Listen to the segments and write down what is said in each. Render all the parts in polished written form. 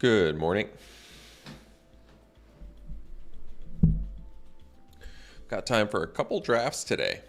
Good morning. Got time for a couple drafts today.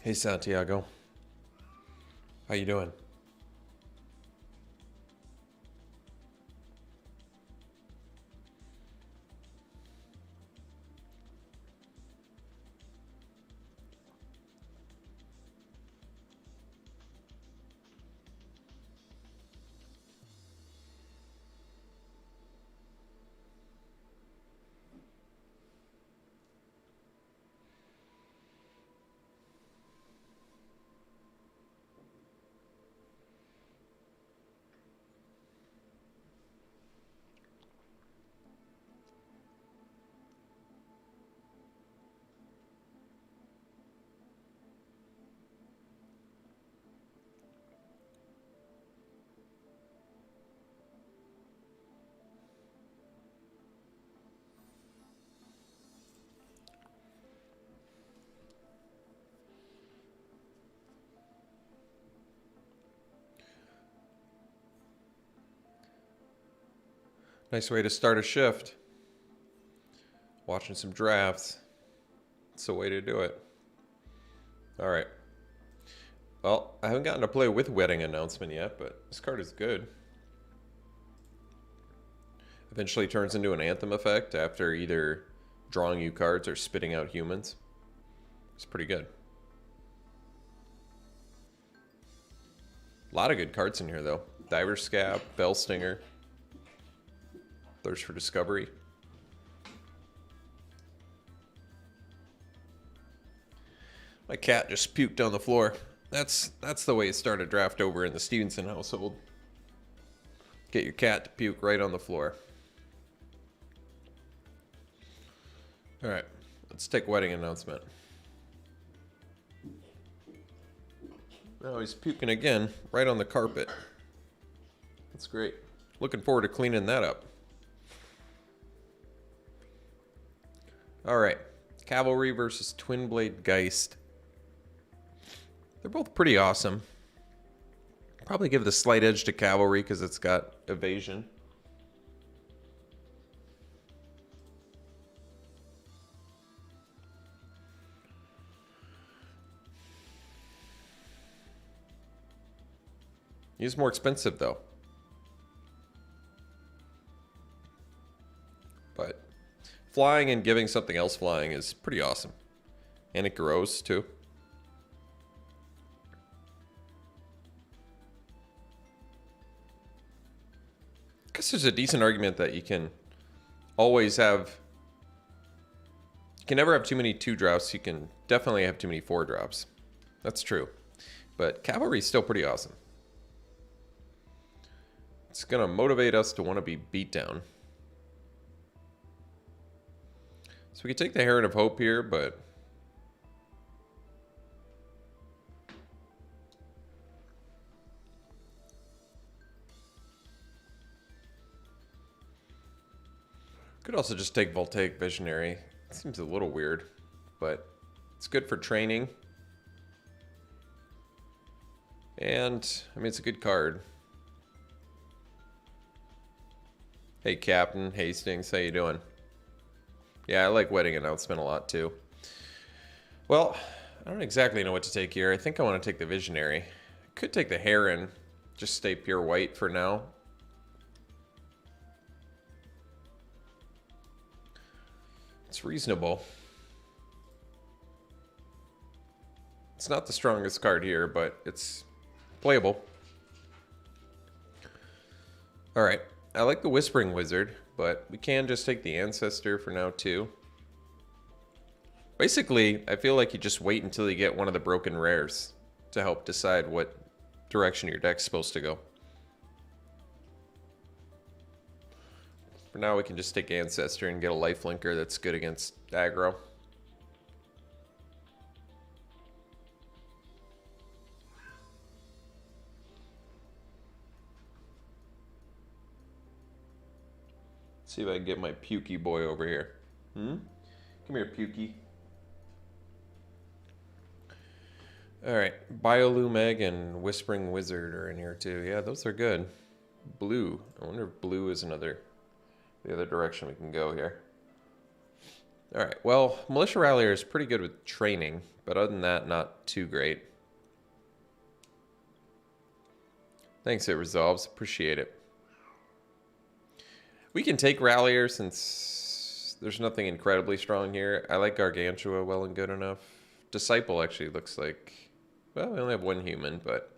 Hey Santiago, how you doing? Nice way to start a shift. Watching some drafts. It's the way to do it. All right. Well, I haven't gotten to play with Wedding Announcement yet, but this card is good. Eventually turns into an Anthem effect after either drawing you cards or spitting out humans. It's pretty good. A lot of good cards in here, though. Diver's Scab, Bellstinger, Thirst for Discovery. My cat just puked on the floor. That's the way you start a draft over in the Stephenson household. Get your cat to puke right on the floor. All right, let's take Wedding Announcement. Oh, he's puking again, right on the carpet. That's great. Looking forward to cleaning that up. All right, Cavalry versus Twin Blade Geist. They're both pretty awesome. Probably give the slight edge to Cavalry because it's got evasion. He's more expensive though. But flying and giving something else flying is pretty awesome. And it grows too. I guess there's a decent argument that you can always have... You can never have too many 2 drops. You can definitely have too many 4 drops. That's true. But Cavalry is still pretty awesome. It's going to motivate us to want to be beat down. So we could take the Heron of Hope here, but... Could also just take Voltaic Visionary. It seems a little weird, but it's good for training. And, I mean, it's a good card. Hey, Captain Hastings, how you doing? Yeah, I like Wedding Announcement a lot, too. Well, I don't exactly know what to take here. I think I want to take the Visionary. Could take the Heron. Just stay pure white for now. It's reasonable. It's not the strongest card here, but it's playable. Alright, I like the Whispering Wizard, but we can just take the Ancestor for now too. Basically, I feel like you just wait until you get one of the broken rares to help decide what direction your deck's supposed to go. For now, we can just take Ancestor and get a lifelinker that's good against aggro. See if I can get my Pukey boy over here. Come here, Pukey. Alright, Biolumeg and Whispering Wizard are in here too. Yeah, those are good. Blue. I wonder if blue is the other direction we can go here. Alright, well, Militia Rallier is pretty good with training, but other than that, not too great. Thanks, it resolves. Appreciate it. We can take Rallier since there's nothing incredibly strong here. I like Gargantua well and good enough. Disciple actually looks like... Well, we only have one human, but...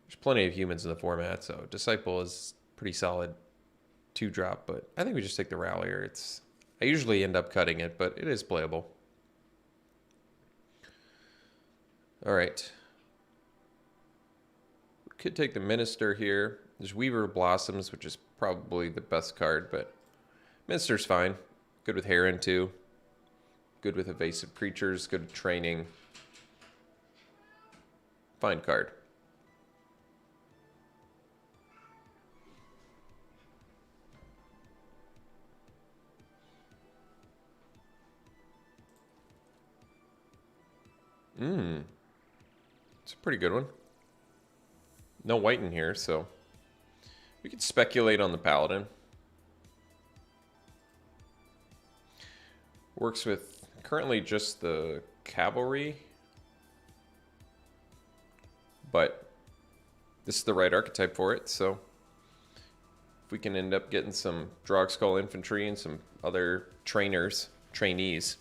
There's plenty of humans in the format, so Disciple is pretty solid 2-drop, but I think we just take the Rallier. I usually end up cutting it, but it is playable. Alright. We could take the Minister here. There's Weaver Blossoms, which is probably the best card, but Minister's fine. Good with Heron, too. Good with Evasive Creatures, good with training. Fine card. It's a pretty good one. No white in here, so we could speculate on the Paladin. Works with currently just the Cavalry, but this is the right archetype for it, so if we can end up getting some Drogskull Infantry and some other trainees.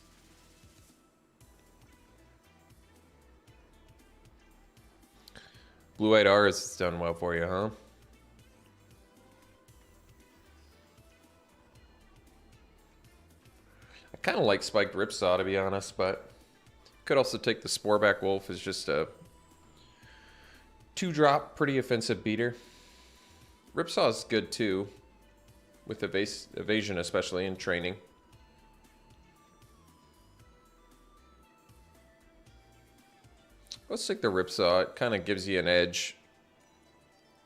Blue-Eyed Aura has done well for you, huh? I kind of like Spiked Ripsaw, to be honest, but could also take the Sporeback Wolf as just a 2-drop, pretty offensive beater. Ripsaw is good too, with evasion especially in training. Let's take the Ripsaw. It kind of gives you an edge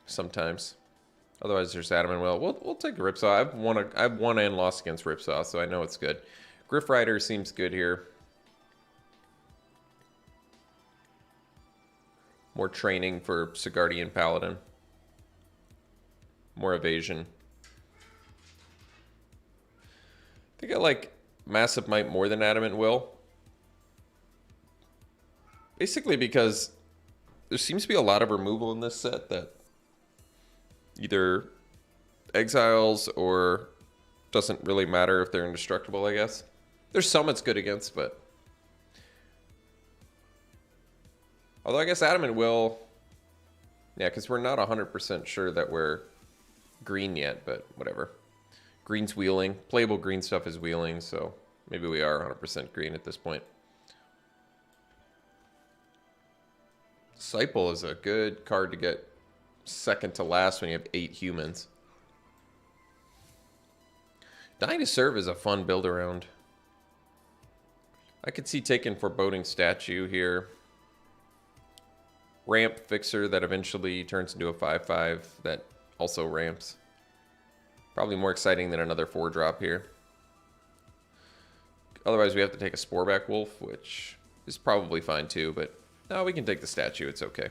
sometimes. Otherwise, there's Adamant Will. We'll take the Ripsaw. I've won and lost against Ripsaw, so I know it's good. Griff Rider seems good here. More training for Sigardian Paladin. More evasion. I think I like Massive Might more than Adamant Will. Basically because there seems to be a lot of removal in this set that either exiles or doesn't really matter if they're indestructible, I guess. There's some it's good against, but... Although I guess Adamant Will... Yeah, because we're not 100% sure that we're green yet, but whatever. Green's wheeling. Playable green stuff is wheeling, so maybe we are 100% green at this point. Disciple is a good card to get second to last when you have 8 humans. Dying to Serve is a fun build around. I could see taking Foreboding Statue here. Ramp Fixer that eventually turns into a 5/5 that also ramps. Probably more exciting than another 4-drop here. Otherwise we have to take a Sporeback Wolf, which is probably fine too, but no, we can take the statue, it's okay.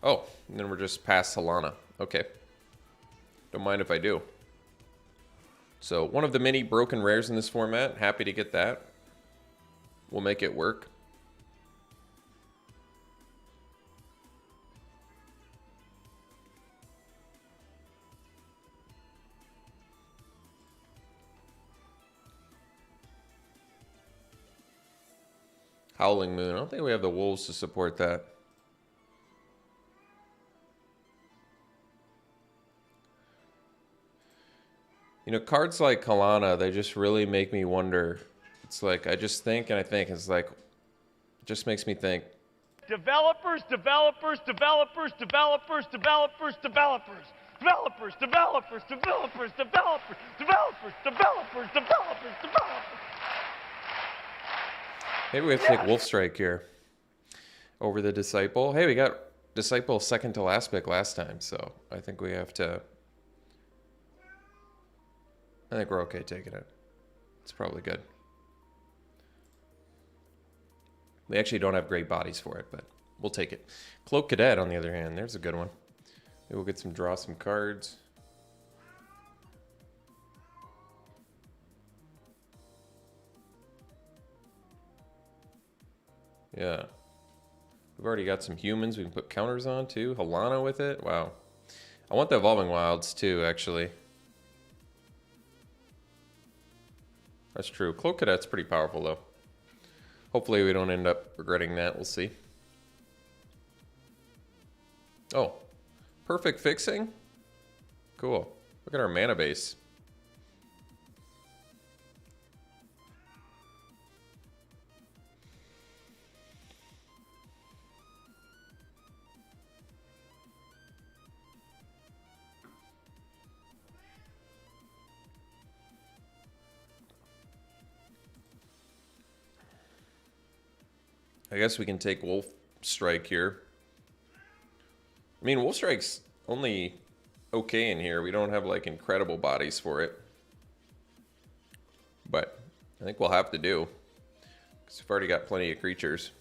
Oh, and then we're just past Solana. Okay. Don't mind if I do. So, one of the many broken rares in this format. Happy to get that. We'll make it work. Howling Moon. I don't think we have the wolves to support that. You know, cards like Kalana, they just really make me wonder. It's like, I just think and I think. It's like, it just makes me think. Developers, developers, developers, developers, developers, developers. Developers, developers, developers, developers, developers, developers, developers, developers. Maybe we have to take Wolf Strike here over the Disciple. Hey, we got Disciple second to last pick last time, so I think we have to... I think we're okay taking it. It's probably good. We actually don't have great bodies for it, but we'll take it. Cloak Cadet, on the other hand, there's a good one. Maybe we'll get draw some cards. Yeah. We've already got some humans we can put counters on, too. Halana with it. Wow. I want the Evolving Wilds, too, actually. That's true. Cloak Cadet's pretty powerful, though. Hopefully we don't end up regretting that. We'll see. Oh. Perfect fixing? Cool. Look at our mana base. I guess we can take Wolf Strike here. I mean, Wolf Strike's only okay in here. We don't have, like, incredible bodies for it. But I think we'll have to do. Because we've already got plenty of creatures.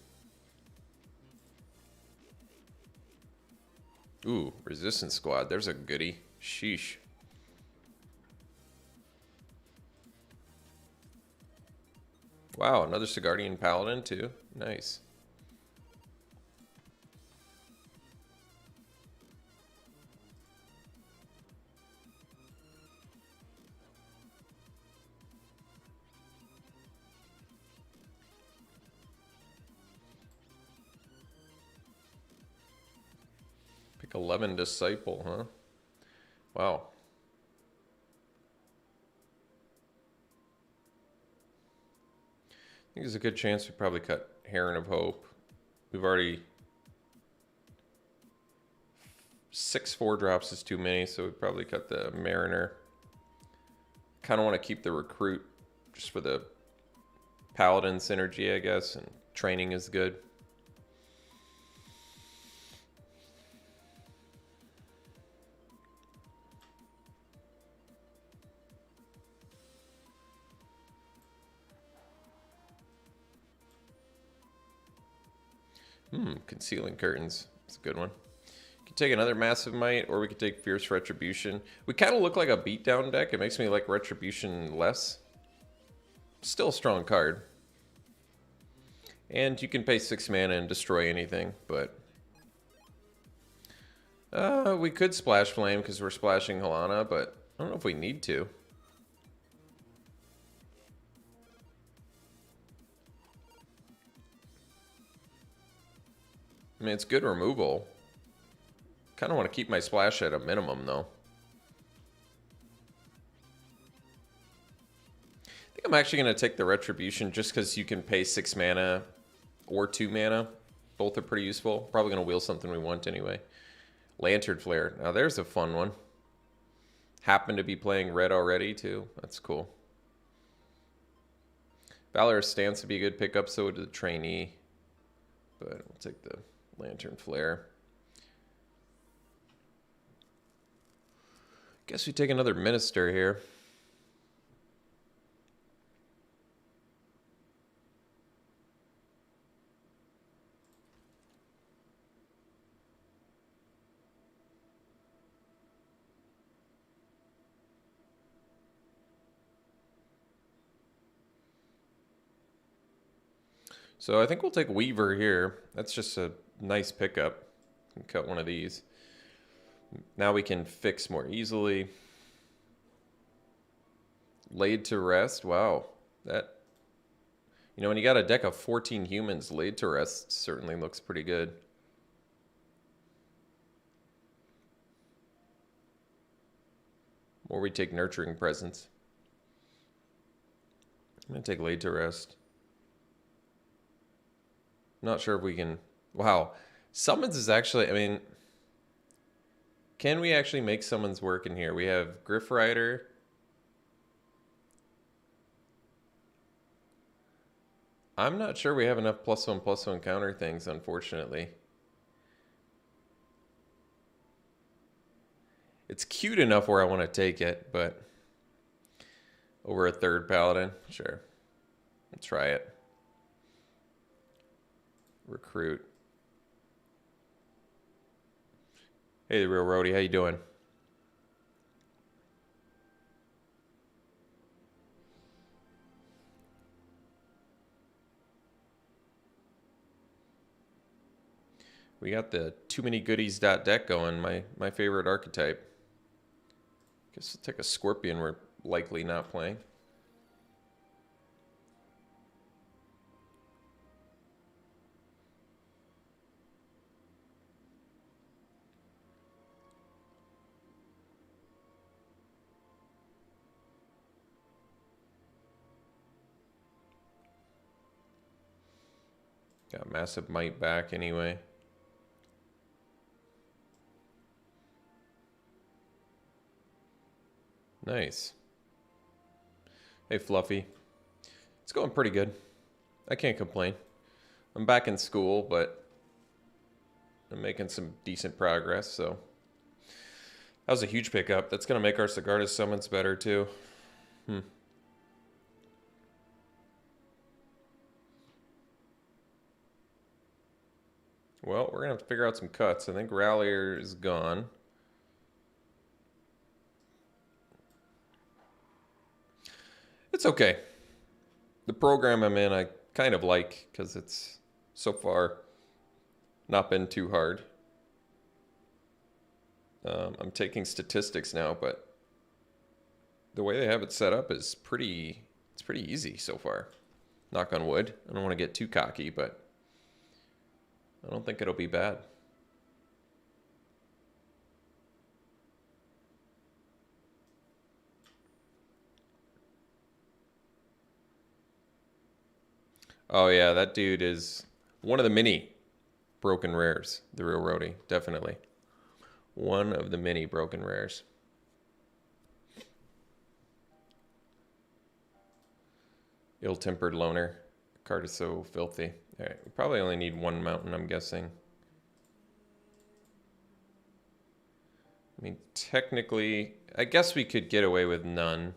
Ooh, Resistance Squad. There's a goodie. Sheesh. Wow, another Sigardian Paladin, too. Nice. Pick 11 Disciple, huh? Wow. I think there's a good chance we probably cut Heron of Hope. We've already... 6 4-drops is too many, so we probably cut the Mariner. Kind of want to keep the Recruit just for the Paladin synergy, I guess, and training is good. Concealing Curtains. It's a good one. We could take another Massive Might, or we could take Fierce Retribution. We kind of look like a beatdown deck. It makes me like Retribution less. Still a strong card. And you can pay 6 mana and destroy anything, but... we could Splash Flame because we're splashing Halana, but I don't know if we need to. I mean, it's good removal. Kind of want to keep my splash at a minimum, though. I think I'm actually going to take the Retribution just because you can pay 6 mana or 2 mana. Both are pretty useful. Probably going to wheel something we want anyway. Lantern Flare. Now, there's a fun one. Happen to be playing red already, too. That's cool. Valorous Stance would be a good pickup, so would the Trainee. But we'll take the Lantern Flare. Guess we take another Minister here. So I think we'll take Weaver here. That's just a nice pickup. Can cut one of these. Now we can fix more easily. Laid to Rest. Wow. That You know, when you got a deck of 14 humans, laid to rest certainly looks pretty good. Or we take Nurturing Presence. I'm going to take laid to rest. Not sure if we can... Wow. Summons is actually... I mean... Can we actually make summons work in here? We have Griff Rider. I'm not sure we have enough +1/+1 counter things, unfortunately. It's cute enough where I want to take it, but... Over a third Paladin? Sure. Let's try it. Recruit. Hey, the real roadie, how you doing? We got the too many goodies deck going. My favorite archetype. Guess we'll take a Scorpion. We're likely not playing. Got massive might back anyway. Nice. Hey, Fluffy. It's going pretty good. I can't complain. I'm back in school, but I'm making some decent progress, so. That was a huge pickup. That's going to make our Sigarda's summons better, too. Well, we're going to have to figure out some cuts. I think Rallier is gone. It's okay. The program I'm in, I kind of like, because it's so far not been too hard. I'm taking statistics now, but the way they have it set up is it's pretty easy so far. Knock on wood. I don't want to get too cocky, but I don't think it'll be bad. Oh yeah, that dude is one of the many broken rares, the real roadie, definitely. One of the many broken rares. Ill-tempered loner. Card is so filthy. All right, we probably only need one mountain, I'm guessing. I mean, technically, I guess we could get away with none.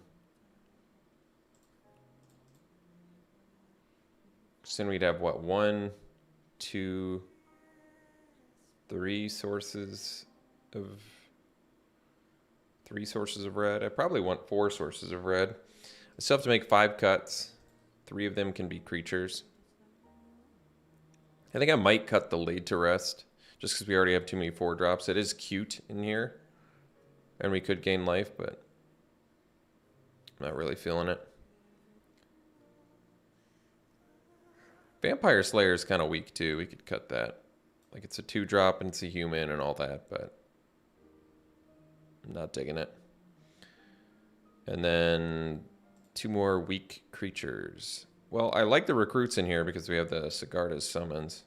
So then we'd have, what, 1, 2, 3 sources of... 3 sources of red. I probably want 4 sources of red. I still have to make 5 cuts. 3 of them can be creatures. I think I might cut the laid to rest, just because we already have too many 4-drops. It is cute in here, and we could gain life, but I'm not really feeling it. Vampire Slayer is kind of weak too. We could cut that. Like, it's a 2-drop and it's a human and all that, but I'm not digging it. And then 2 more weak creatures. Well, I like the recruits in here because we have the Sigarda's summons.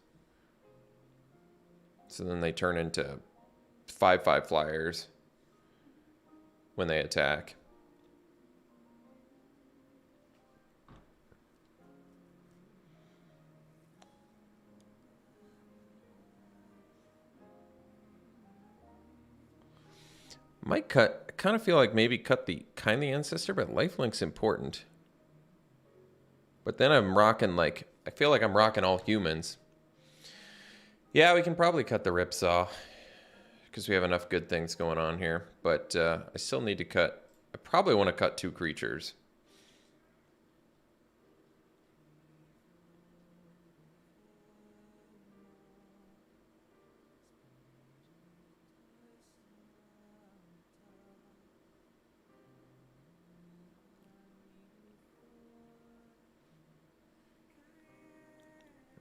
So then they turn into 5/5 flyers when they attack. Might cut, I kind of feel like maybe cut the Kindly Ancestor, but Lifelink's important. But then I'm rocking like, I feel like I'm rocking all humans. Yeah, we can probably cut the Ripsaw because we have enough good things going on here. But I still need to cut, I probably want to cut 2 creatures.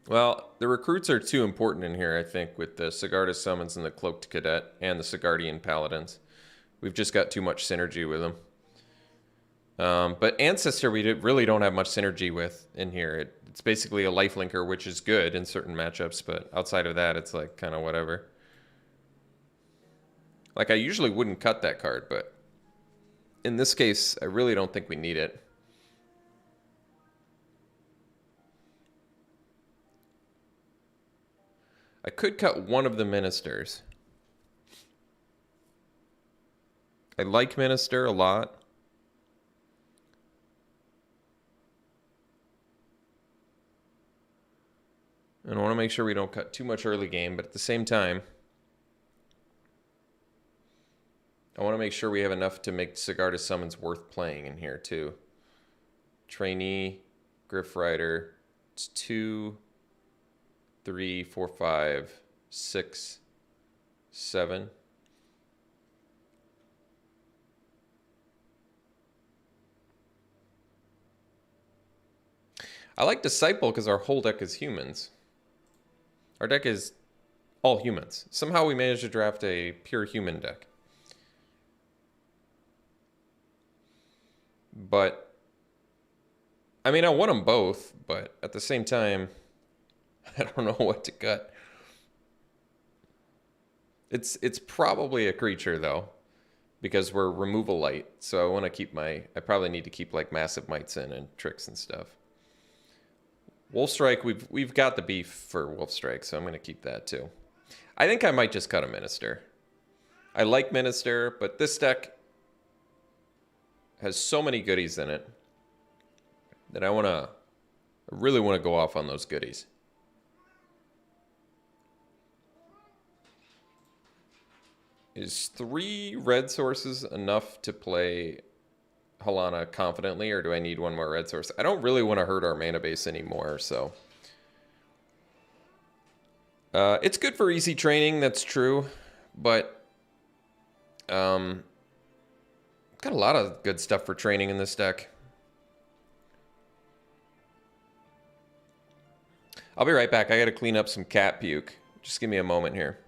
Well, the recruits are too important in here, I think, with the Sigarda Summons and the Cloaked Cadet and the Sigardian Paladins. We've just got too much synergy with them. But Ancestor we really don't have much synergy with in here. It's basically a lifelinker, which is good in certain matchups, but outside of that, it's like kind of whatever. Like, I usually wouldn't cut that card, but in this case, I really don't think we need it. I could cut one of the Ministers. I like Minister a lot. And I want to make sure we don't cut too much early game, but at the same time, I want to make sure we have enough to make Sigarda Summons worth playing in here, too. Trainee, Griff Rider. It's 2, 3, 4, 5, 6, 7. I like Disciple because our whole deck is humans. Our deck is all humans. Somehow we managed to draft a pure human deck. But, I mean, I want them both, but at the same time, I don't know what to cut. It's probably a creature, though, because we're removal light. So I want to keep I probably need to keep, like, Massive Mites in and Tricks and stuff. Wolfstrike, we've got the beef for Wolfstrike, so I'm going to keep that, too. I think I might just cut a Minister. I like Minister, but this deck has so many goodies in it that I really want to go off on those goodies. Is 3 red sources enough to play Halana confidently, or do I need one more red source? I don't really want to hurt our mana base anymore, so. It's good for easy training, that's true, but got a lot of good stuff for training in this deck. I'll be right back. I got to clean up some cat puke. Just give me a moment here.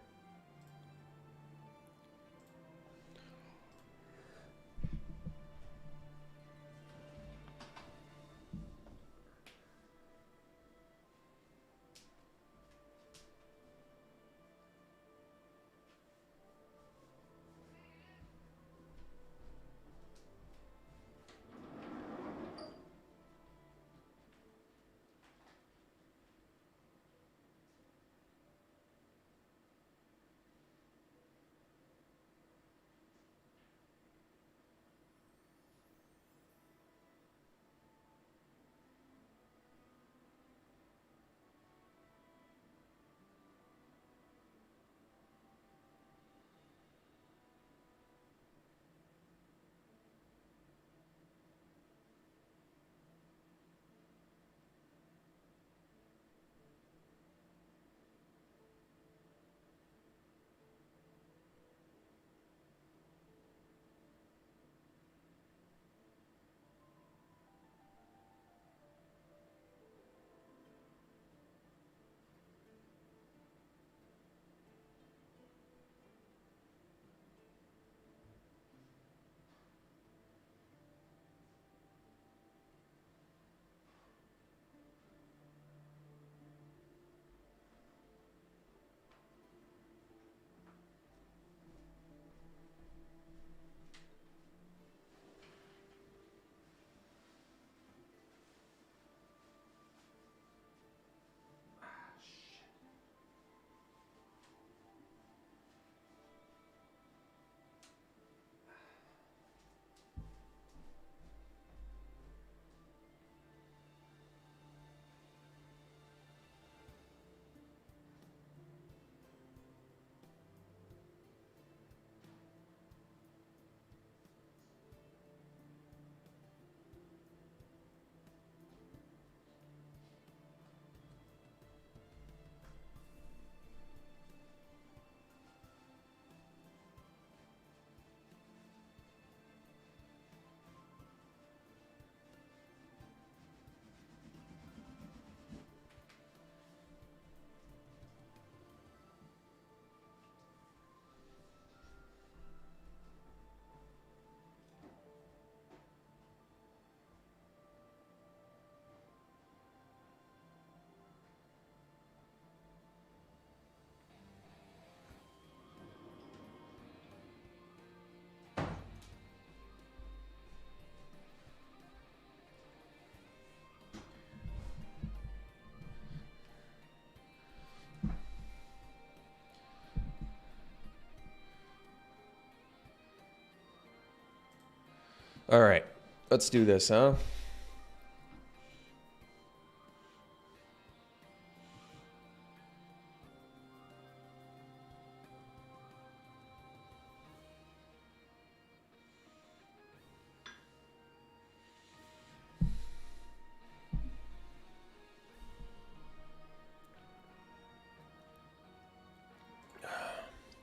All right, let's do this, huh?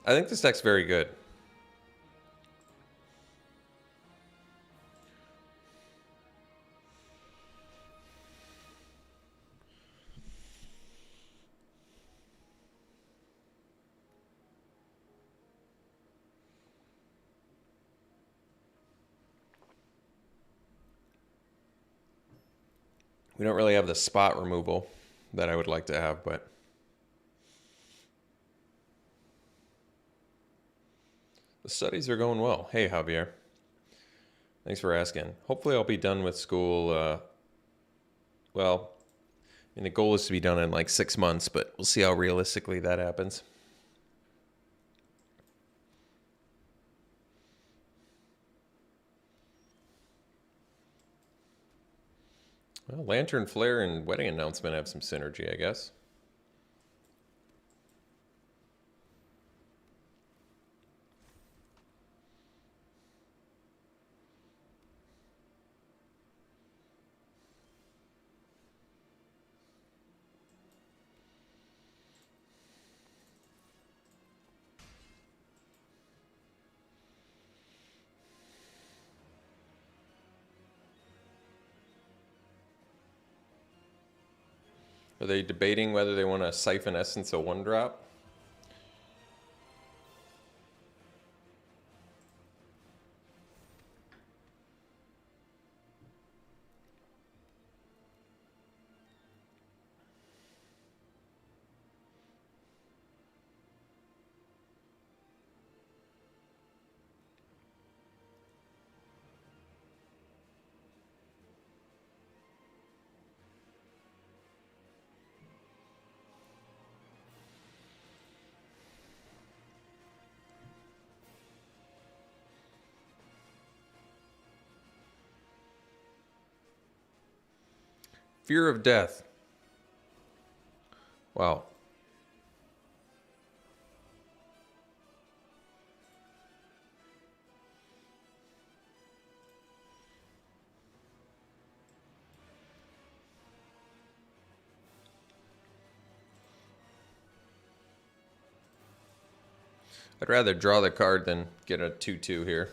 I think this deck's very good. We don't really have the spot removal that I would like to have, but the studies are going well. Hey, Javier. Thanks for asking. Hopefully I'll be done with school, well, I mean, the goal is to be done in like 6 months, but we'll see how realistically that happens. Well, Lantern Flare and Wedding Announcement have some synergy, I guess. Are they debating whether they want to Siphon Essence a 1-drop? Fear of Death. Wow. I'd rather draw the card than get a 2/2 here.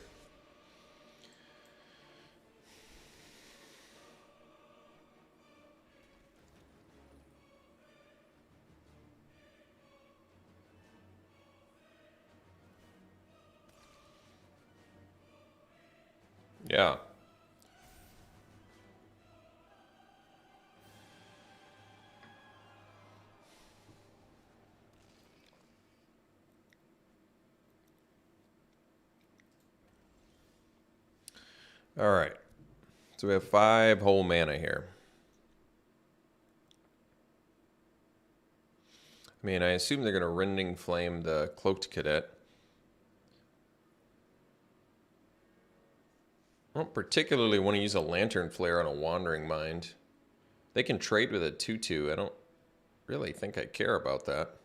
Yeah. All right. So we have 5 whole mana here. I mean, I assume they're going to Rending Flame the Cloaked Cadet. I don't particularly want to use a Lantern Flare on a Wandering Mind. They can trade with a 2/2. I don't really think I care about that.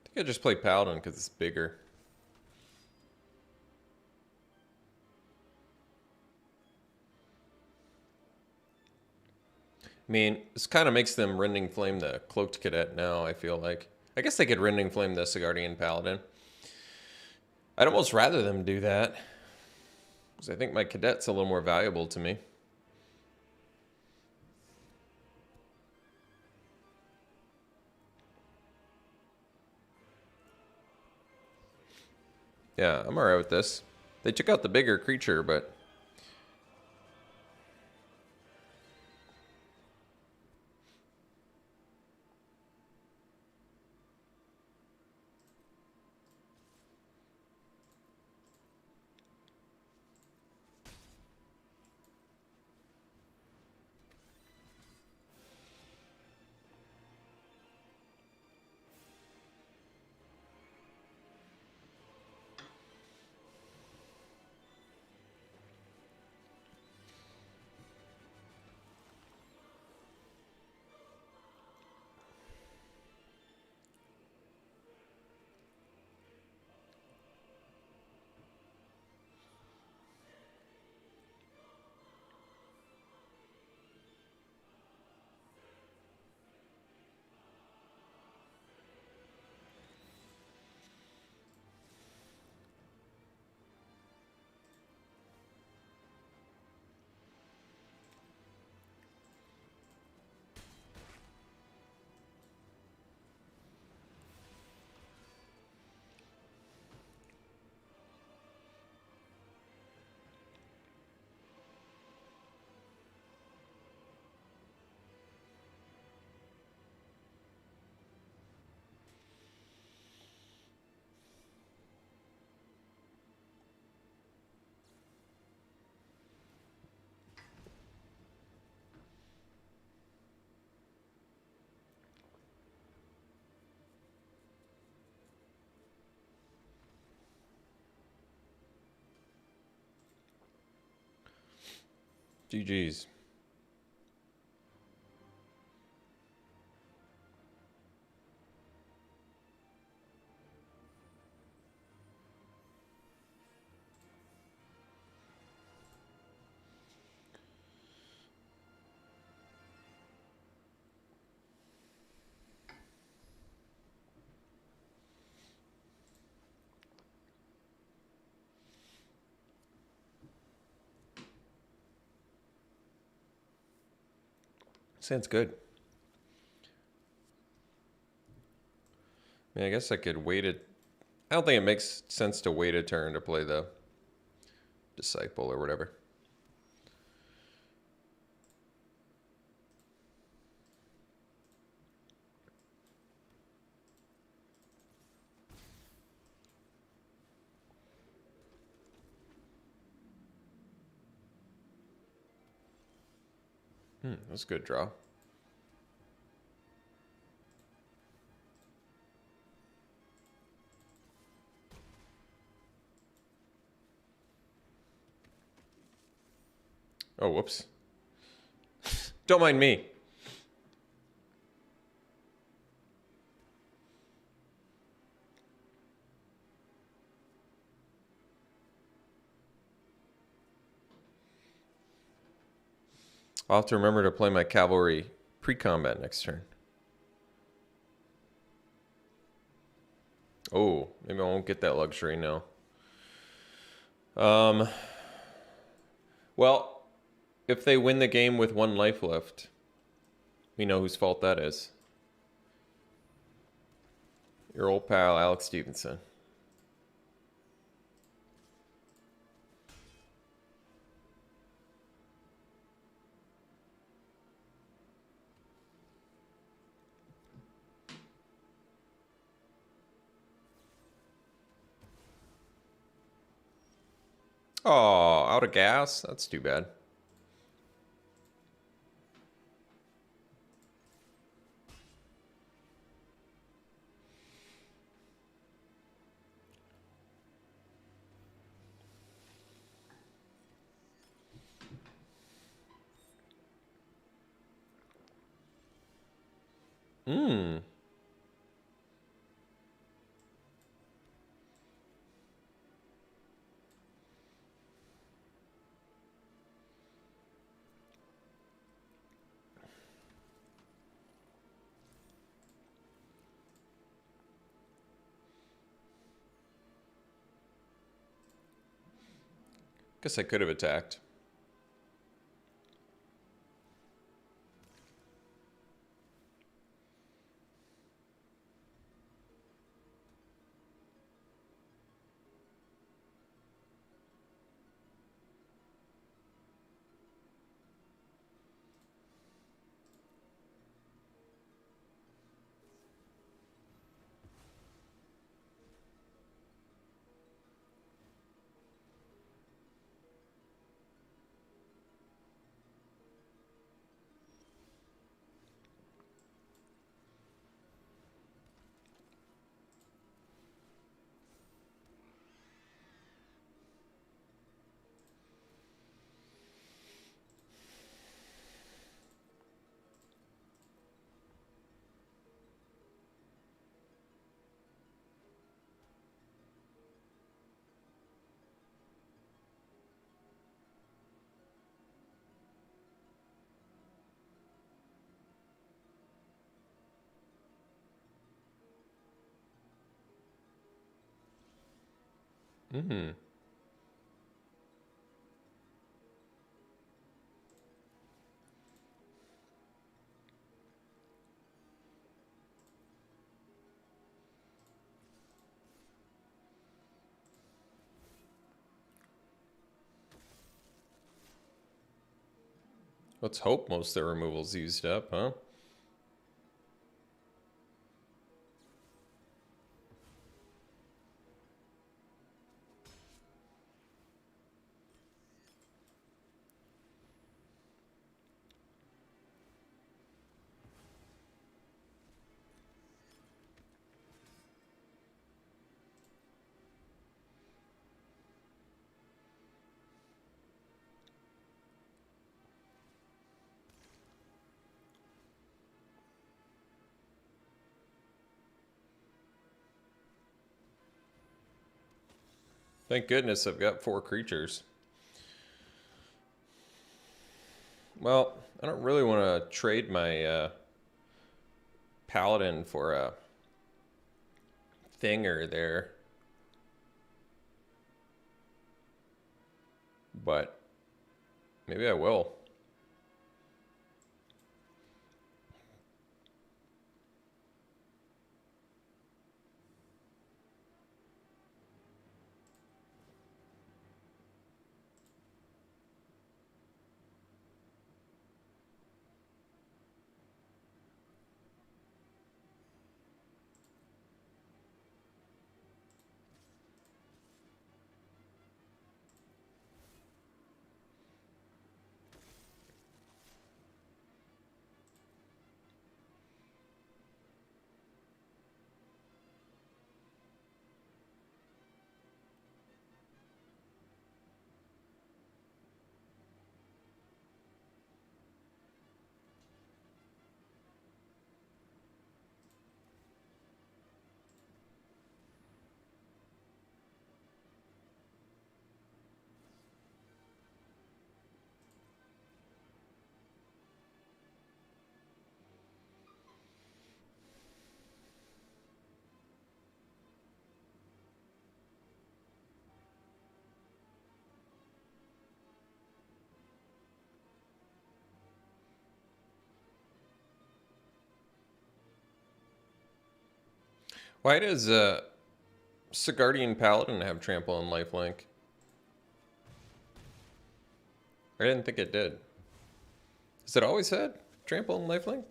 I think I just play Paladin because it's bigger. I mean, this kind of makes them Rending Flame the Cloaked Cadet now, I feel like. I guess they could Rending Flame the Sigardian Paladin. I'd almost rather them do that, because I think my Cadet's a little more valuable to me. Yeah, I'm alright with this. They took out the bigger creature, but... GG's. Sounds good. I mean, I guess I could wait it. I don't think it makes sense to wait a turn to play the Disciple or whatever. That's a good draw. Oh, whoops. Don't mind me. I'll have to remember to play my cavalry pre-combat next turn. Oh, maybe I won't get that luxury now. Well, if they win the game with 1 life left, we know whose fault that is. Your old pal, Alex Stephenson. Oh, out of gas? That's too bad. Guess I could have attacked. Let's hope most of the removal's used up, huh? Thank goodness I've got 4 creatures. Well, I don't really want to trade my paladin for a thinger there. But maybe I will. Why does Sigardian Paladin have trample and lifelink? I didn't think it did. Has it always had trample and lifelink?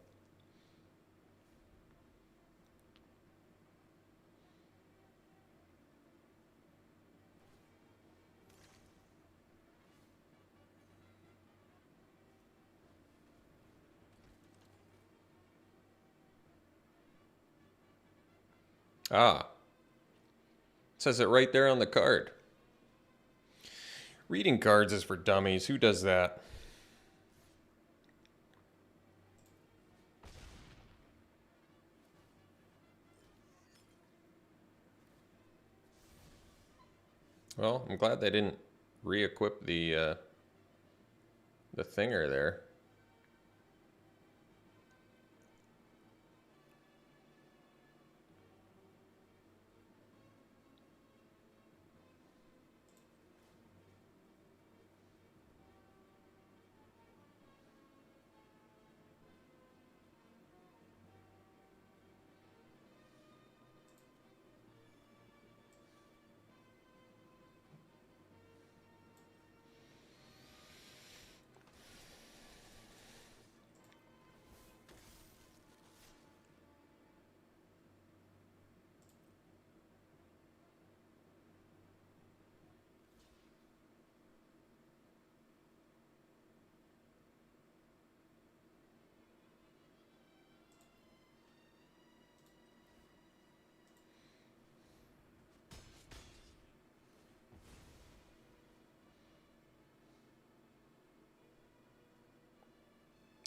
Ah. It says it right there on the card. Reading cards is for dummies. Who does that? Well, I'm glad they didn't re-equip the thinger there.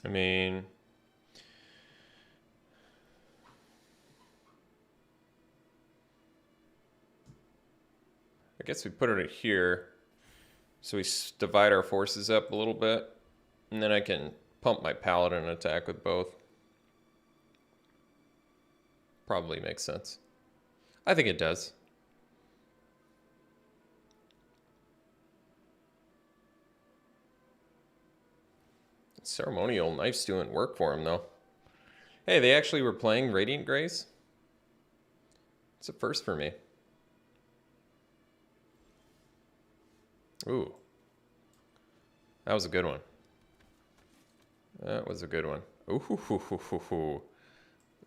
I mean, I guess we put it here so we divide our forces up a little bit, and then I can pump my paladin attack with both. Probably makes sense. I think it does. Ceremonial Knife's doing work for him, though. Hey, they actually were playing Radiant Grace? It's a first for me. Ooh. That was a good one. That was a good one. Ooh, hoo, hoo, hoo, hoo, hoo.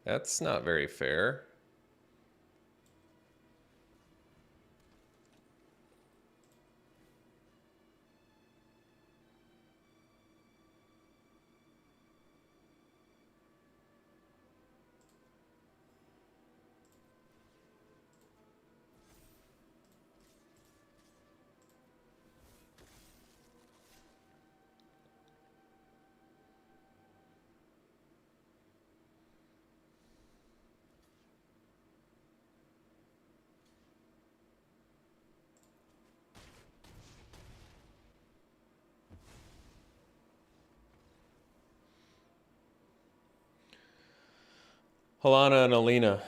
That's not very fair. Halana and Alina.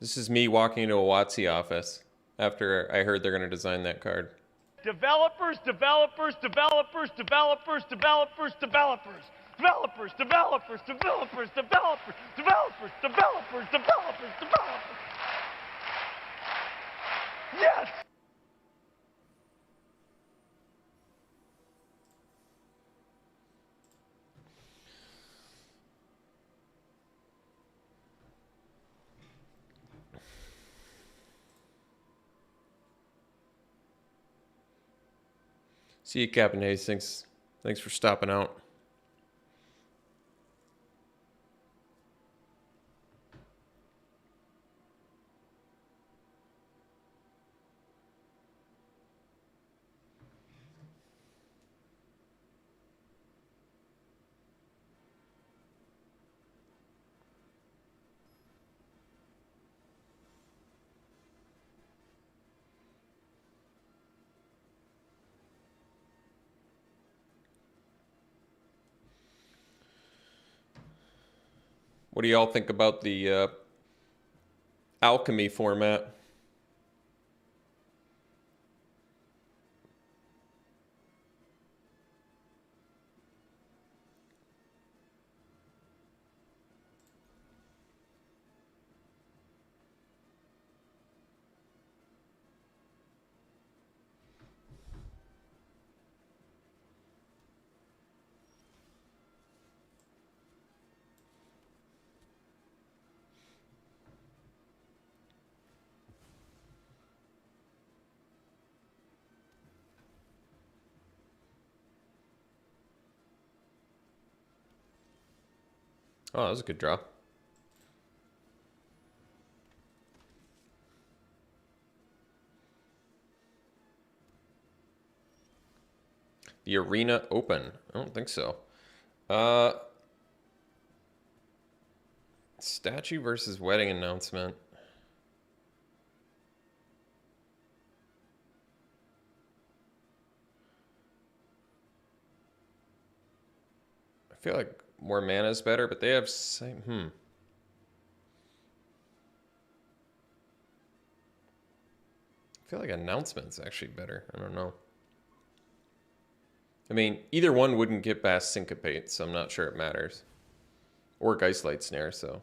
This is me walking into a WotC office after I heard they're going to design that card. Developers, developers, developers, developers, developers, developers. Developers, developers, developers, developers, developers, developers, developers, developers. Yes! See you, Captain Hastings. Thanks for stopping out. What do y'all think about the alchemy format? Oh, that was a good draw. The Arena Open. I don't think so. Statue versus wedding announcement. I feel like more mana is better, but they have same. I feel like announcement's actually better. I don't know. I mean, either one wouldn't get past Syncopate, so I'm not sure it matters. Or Geistlight Snare, so.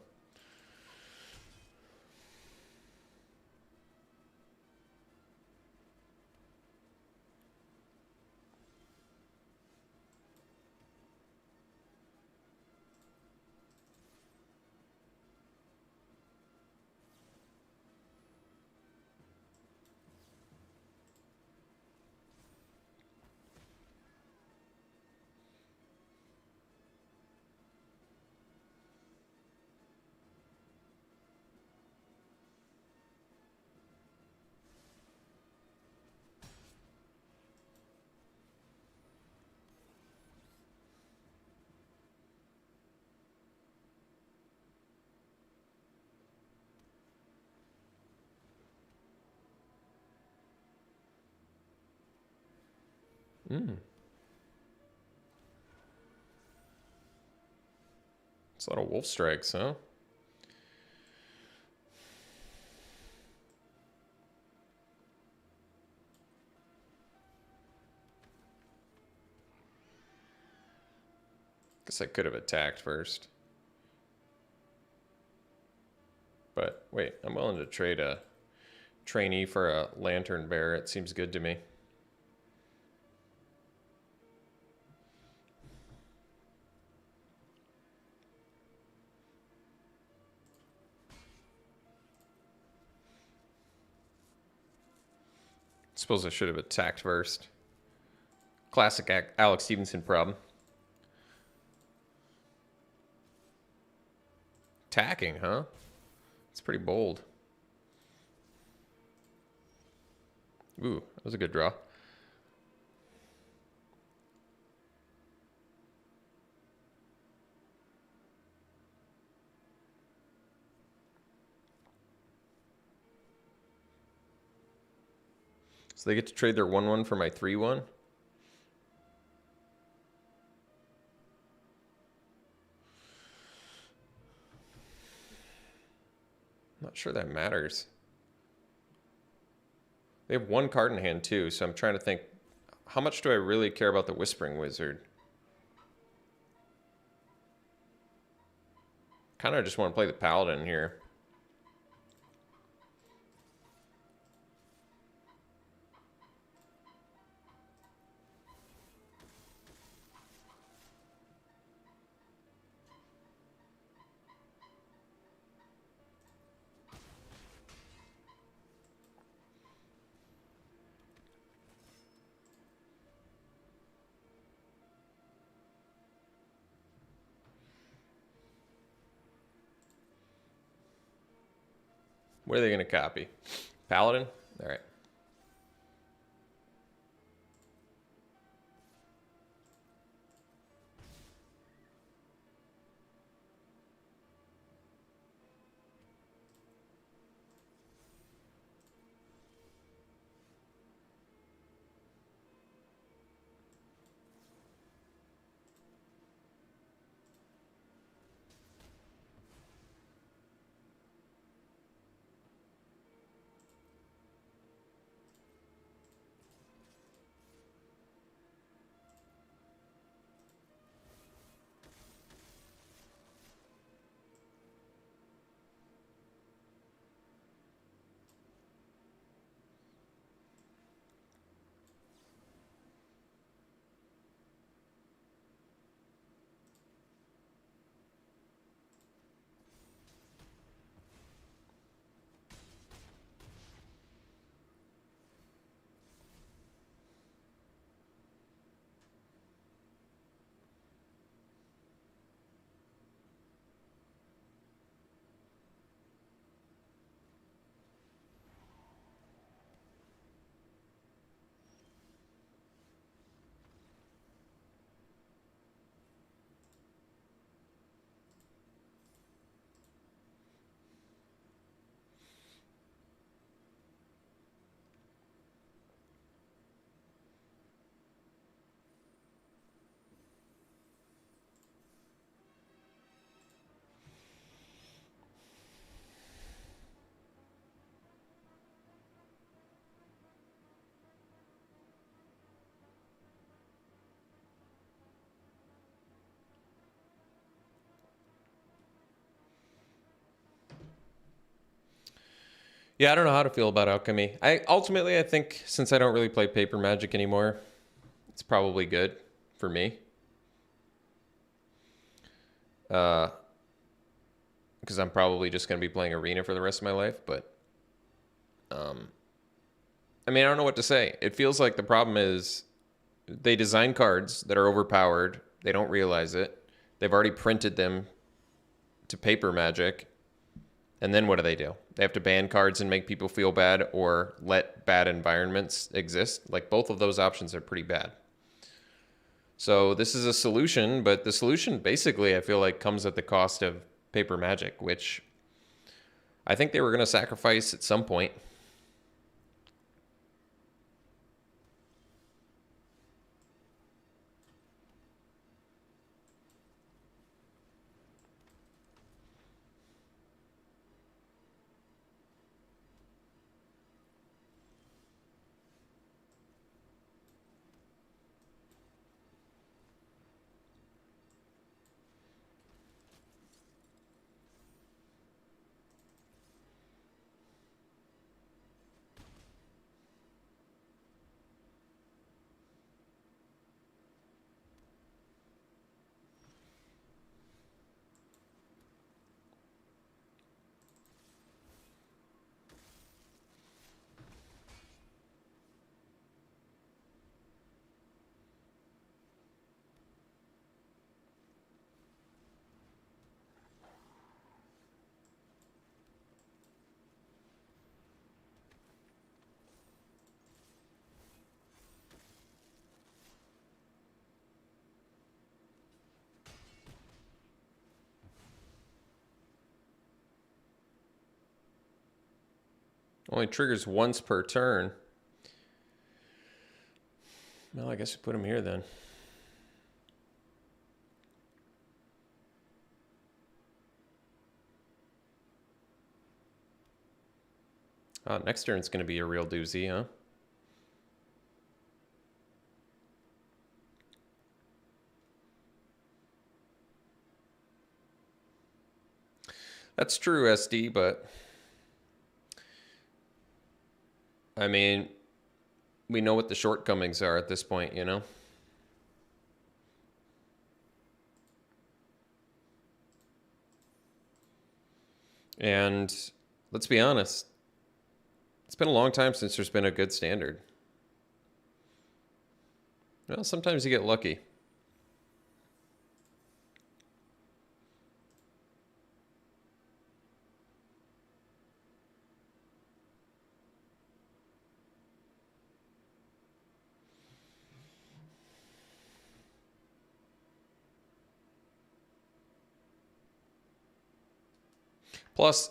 It's a lot of wolf strikes, huh? Guess I could have attacked first. But wait, I'm willing to trade a trainee for a lantern bearer. It seems good to me. Suppose I should have attacked first. Classic Alex Stephenson problem. Attacking, huh? It's pretty bold. Ooh, that was a good draw. So they get to trade their 1/1 for my 3/1. sure that matters. They have one card in hand too, so I'm trying to think, how much do I really care about the Whispering Wizard? Kind of just want to play the Paladin here. What are they going to copy? Paladin? All right. Yeah, I don't know how to feel about Alchemy. I think since I don't really play Paper Magic anymore, it's probably good for me. Because I'm probably just going to be playing Arena for the rest of my life. But, I mean, I don't know what to say. It feels like the problem is they design cards that are overpowered. They don't realize it. They've already printed them to Paper Magic. And then what do? They have to ban cards and make people feel bad or let bad environments exist. Like, both of those options are pretty bad. So this is a solution, but the solution basically I feel like comes at the cost of Paper Magic, which I think they were going to sacrifice at some point. Only triggers once per turn. Well, I guess we put him here then. Next turn's going to be a real doozy, huh? That's true, SD, but I mean, we know what the shortcomings are at this point, you know? And let's be honest, it's been a long time since there's been a good standard. Well, sometimes you get lucky. Plus,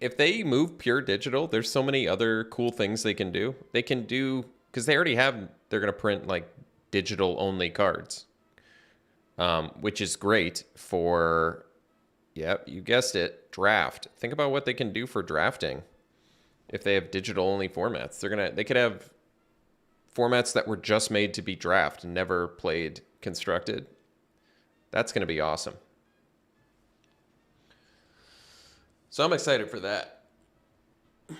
if they move pure digital, there's so many other cool things they can do. They can do, because they already have, they're going to print like digital only cards, which is great for, yeah, you guessed it, draft. Think about what they can do for drafting if they have digital only formats. They could have formats that were just made to be draft, never played constructed. That's going to be awesome. So I'm excited for that. I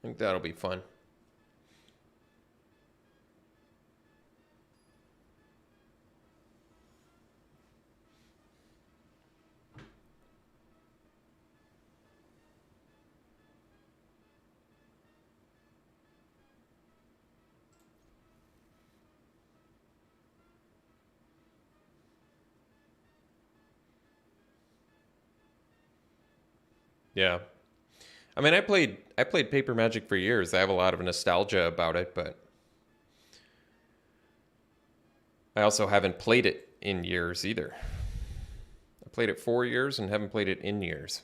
think that'll be fun. Yeah. I mean, I played Paper Magic for years. I have a lot of nostalgia about it, but I also haven't played it in years either. I played it 4 years and haven't played it in years.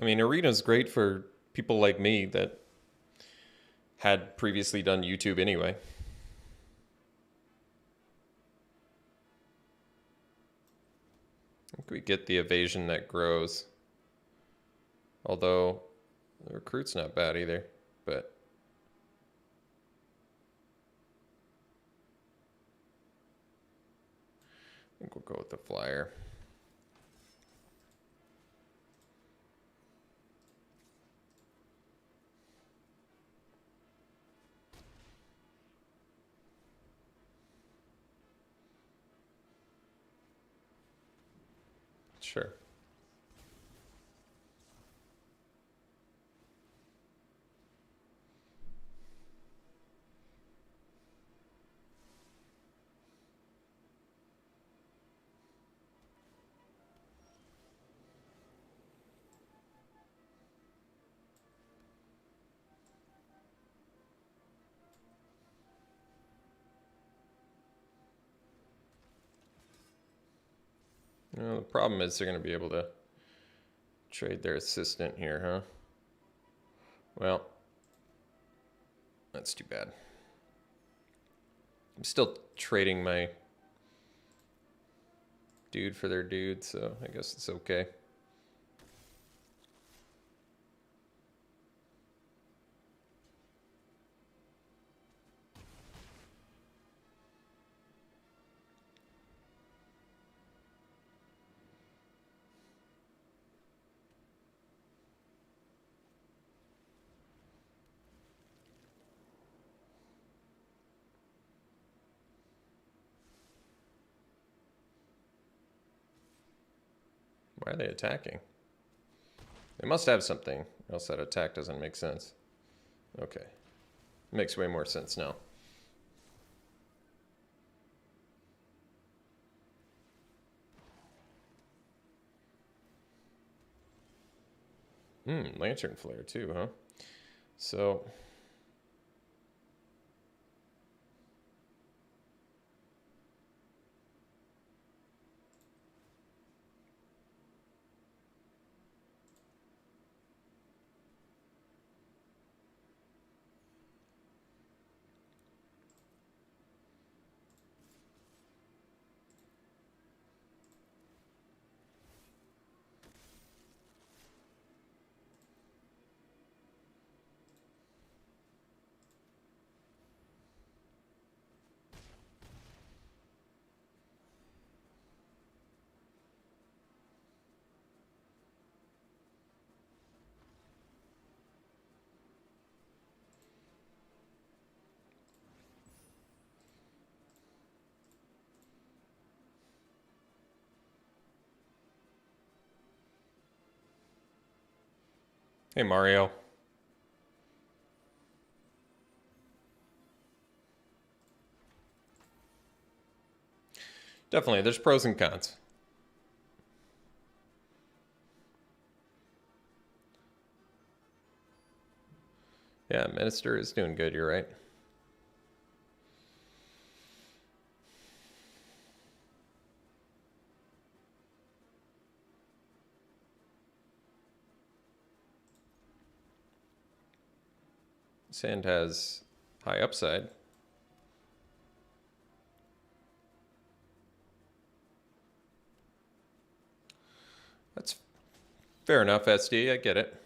I mean, Arena's great for people like me that had previously done YouTube anyway. I think we get the evasion that grows. Although the recruit's not bad either, but I think we'll go with the flyer. Sure. Well, the problem is they're going to be able to trade their assistant here, huh? Well, that's too bad. I'm still trading my dude for their dude, so I guess it's okay. Why are they attacking? They must have something, else that attack doesn't make sense. Okay. Makes way more sense now. Lantern Flare too, huh? So... Hey, Mario. Definitely, there's pros and cons. Yeah, Minister is doing good, you're right. Sand has high upside. That's fair enough, SD. I get it.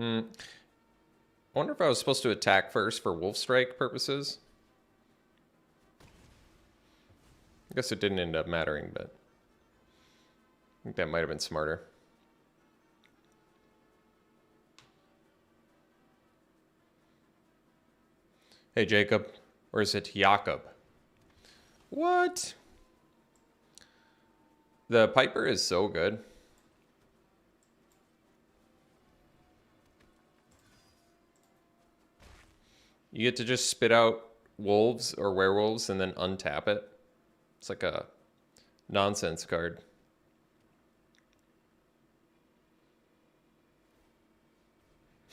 I wonder if I was supposed to attack first for Wolf Strike purposes. I guess it didn't end up mattering, but I think that might have been smarter. Hey, Jacob. Or is it Jakob? What? The Piper is so good. You get to just spit out wolves or werewolves and then untap it. It's like a nonsense card.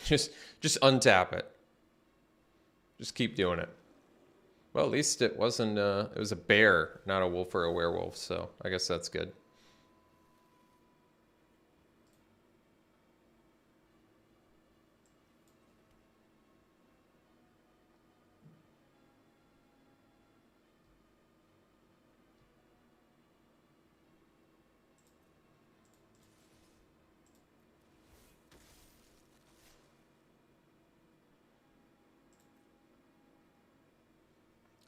Just untap it. Just keep doing it. Well, at least it wasn't, it was a bear, not a wolf or a werewolf, so I guess that's good.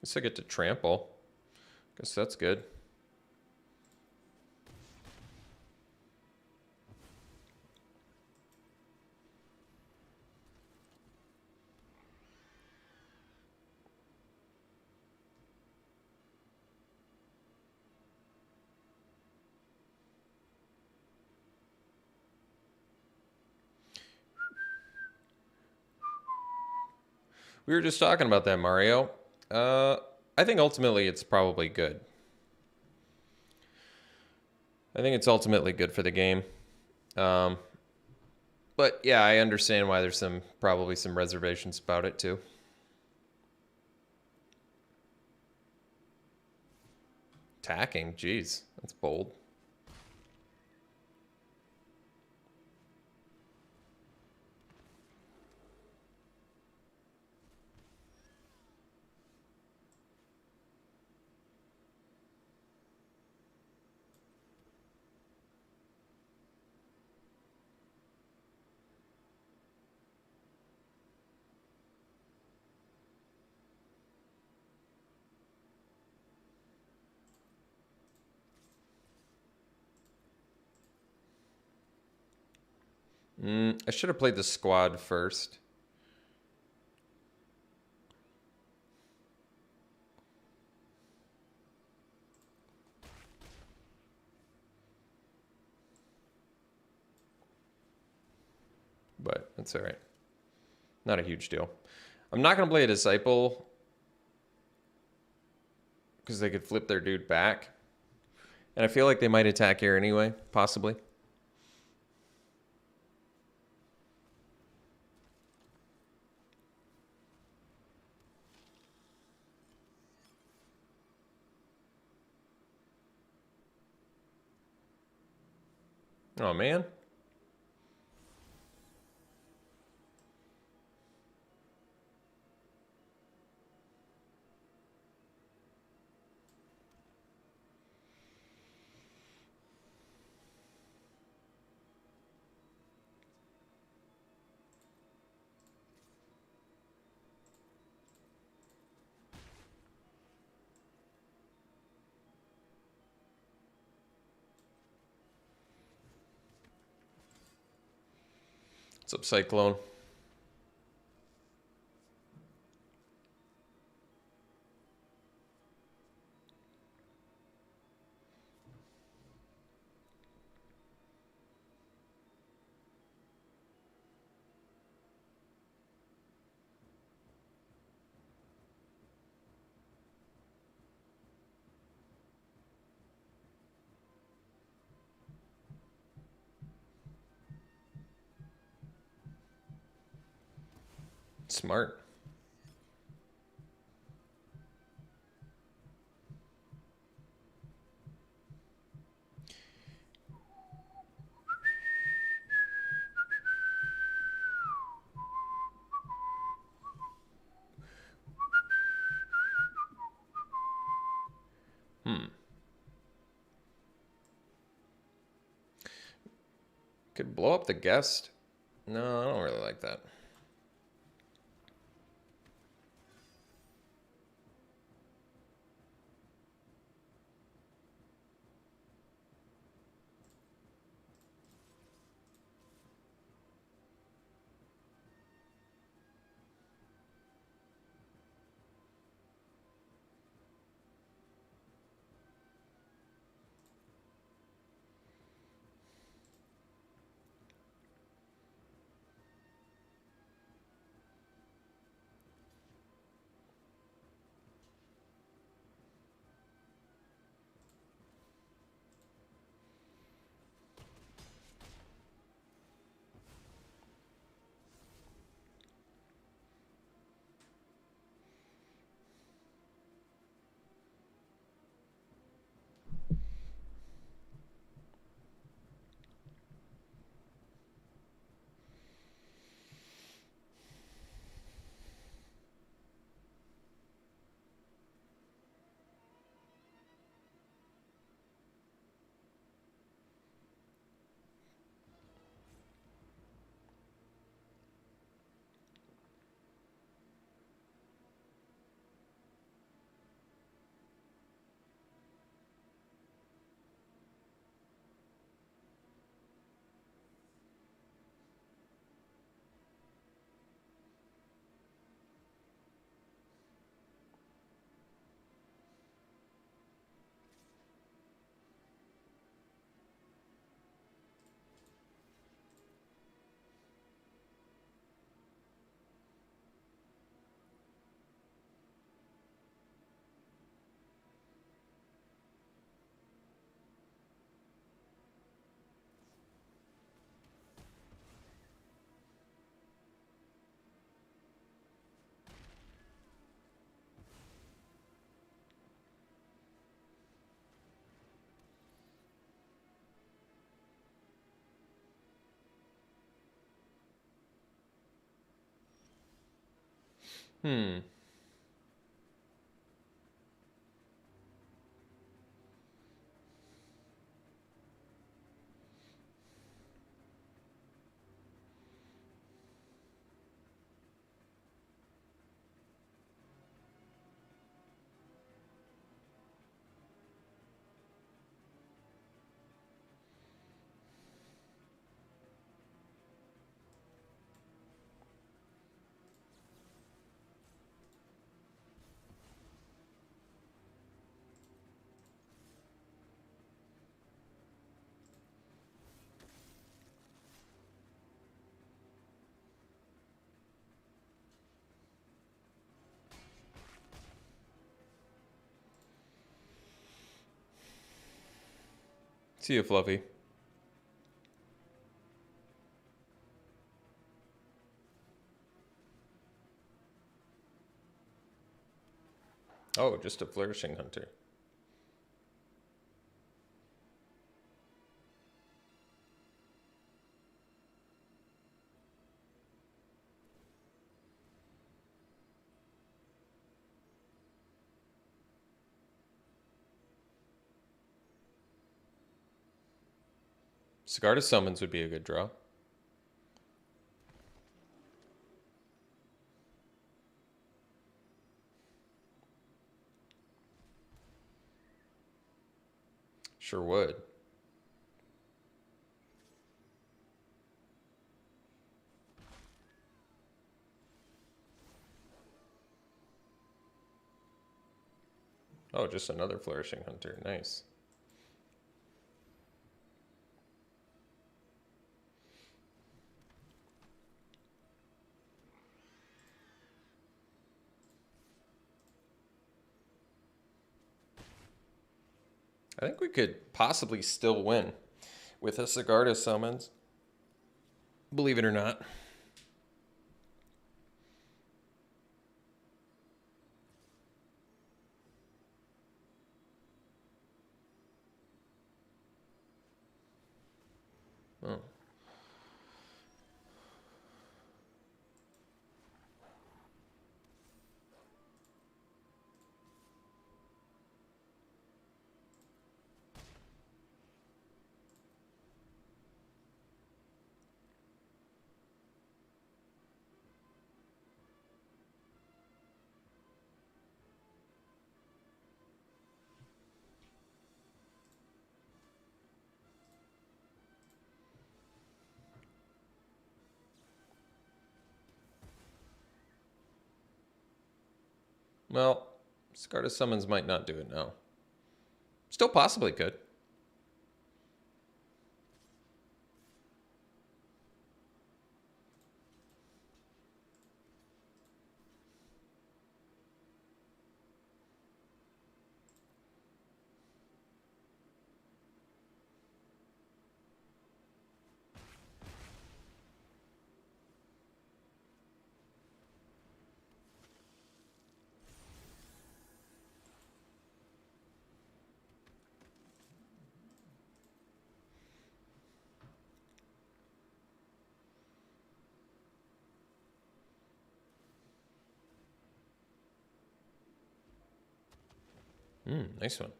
Guess I get to trample. Guess that's good. We were just talking about that, Mario. I think ultimately it's probably good. I think it's ultimately good for the game. But yeah, I understand why there's probably some reservations about it too. Attacking, jeez, that's bold. I should have played the squad first. But that's all right. Not a huge deal. I'm not going to play a Disciple because they could flip their dude back. And I feel like they might attack here anyway, possibly. Oh, man. What's up, Cyclone? Smart. Could blow up the guest. No, I don't really like that. Hmm. See you, Fluffy. Oh, just a flourishing hunter. Cigar to Summons would be a good draw. Sure would. Oh, just another Flourishing Hunter. Nice. I think we could possibly still win with a Cigar to Summons. Believe it or not. Oh. Well, Cigar to Summons might not do it now. Still possibly could. Nice one.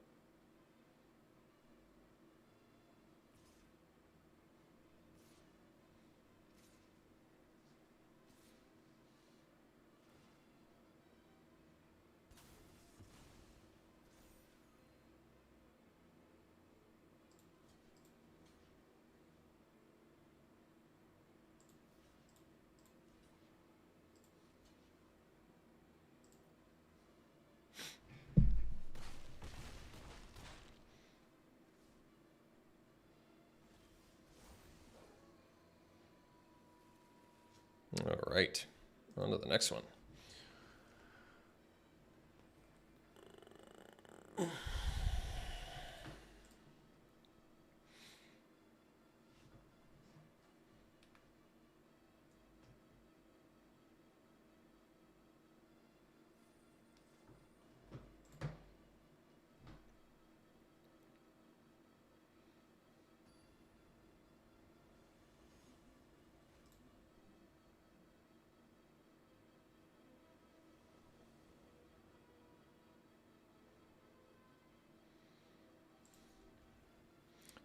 All right, on to the next one.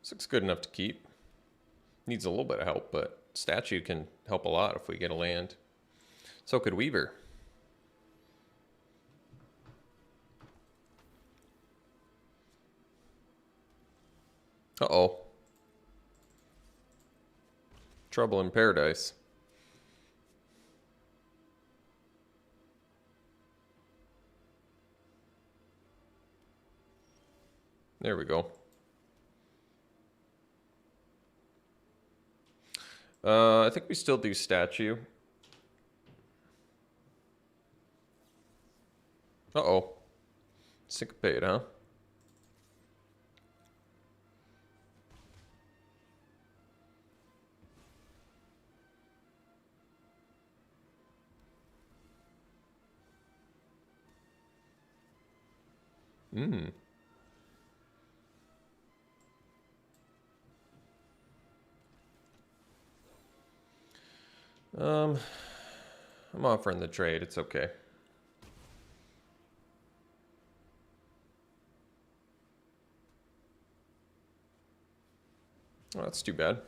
This looks good enough to keep. Needs a little bit of help, but Statue can help a lot if we get a land. So could Weaver. Uh-oh. Trouble in Paradise. There we go. I think we still do Statue. Uh-oh. Syncopate, huh? Mm. I'm offering the trade. It's okay. Oh, that's too bad.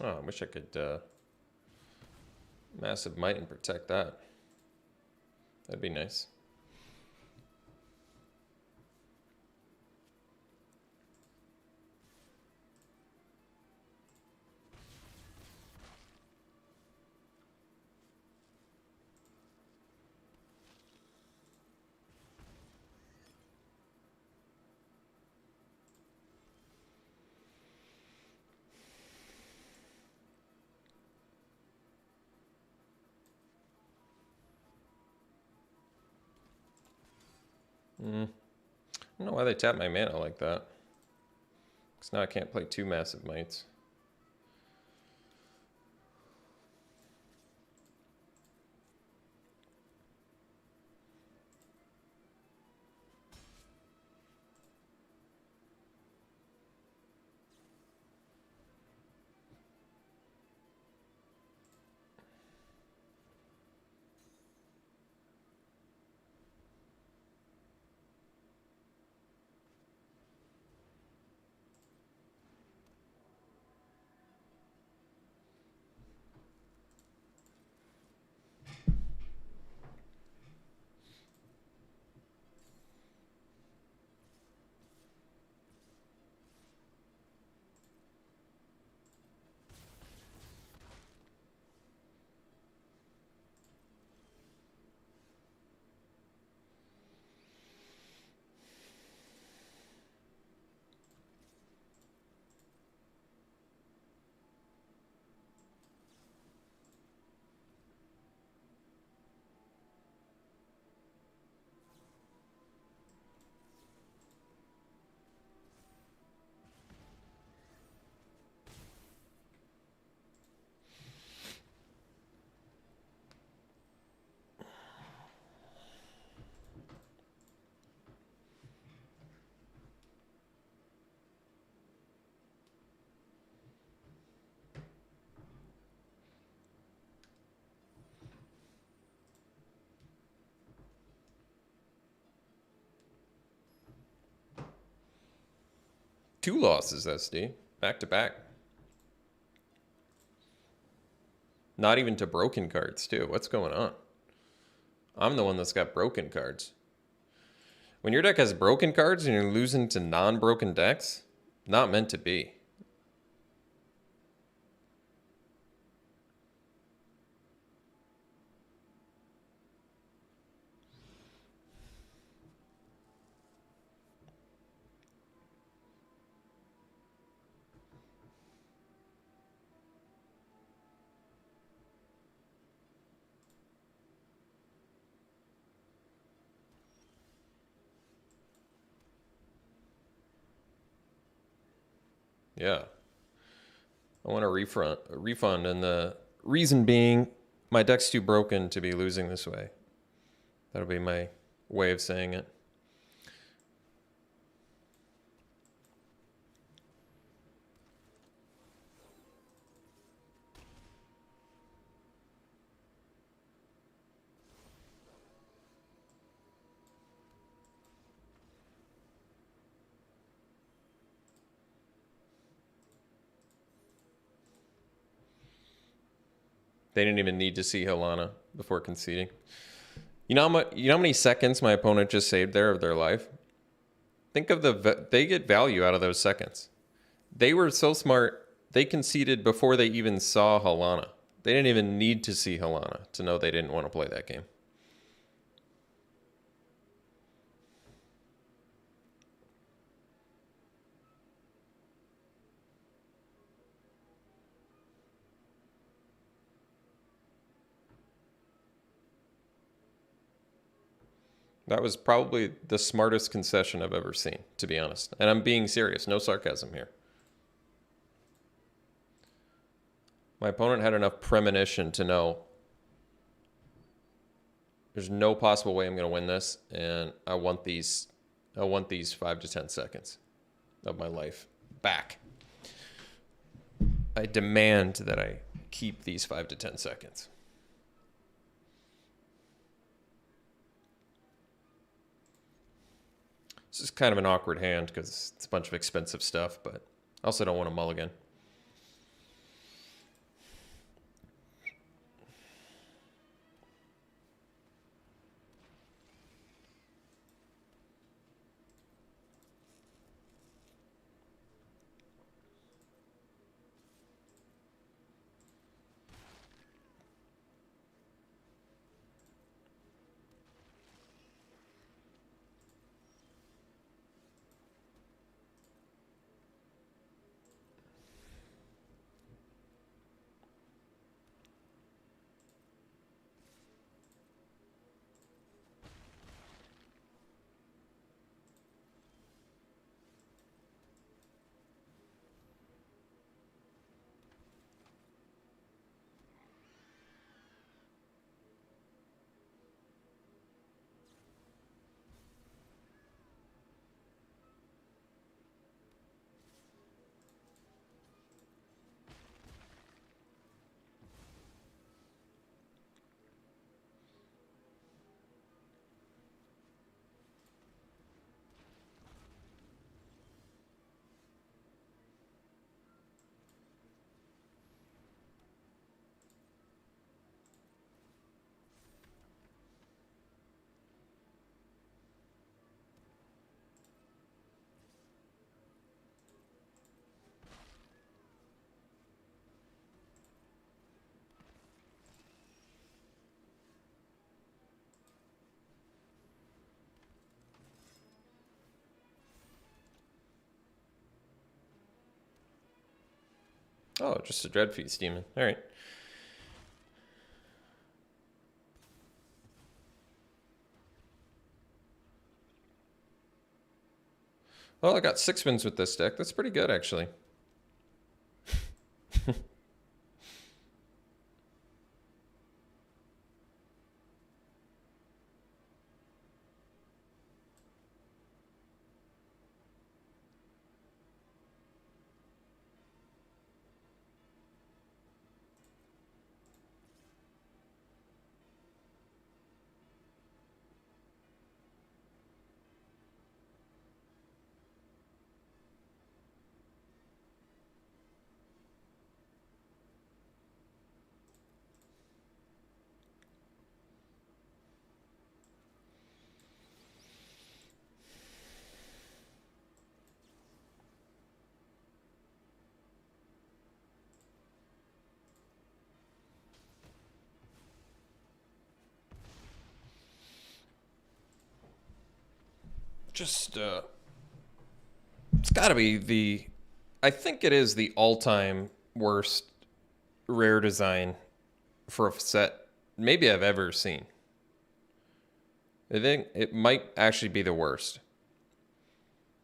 Oh, I wish I could massive might and protect that. That'd be nice. I don't know why they tap my mana like that. Because now I can't play 2 massive mites. Two losses, SD. Back to back. Not even to broken cards, too. What's going on? I'm the one that's got broken cards. When your deck has broken cards and you're losing to non-broken decks, not meant to be. Yeah. I want a refund, and the reason being my deck's too broken to be losing this way. That'll be my way of saying it. They didn't even need to see Helana before conceding. You know how many seconds my opponent just saved there of their life? Think of they get value out of those seconds. They were so smart, they conceded before they even saw Helana. They didn't even need to see Helana to know they didn't want to play that game. That was probably the smartest concession I've ever seen, to be honest. And I'm being serious, no sarcasm here. My opponent had enough premonition to know there's no possible way I'm going to win this, and I want these 5 to 10 seconds of my life back. I demand that I keep these 5 to 10 seconds. This is kind of an awkward hand because it's a bunch of expensive stuff, but I also don't want to mulligan. Oh, just a Dreadfeast demon. All right. Well, I got 6 wins with this deck. That's pretty good, actually. Just, it's gotta be the, I think it is the all-time worst rare design for a set maybe I've ever seen. I think it might actually be the worst.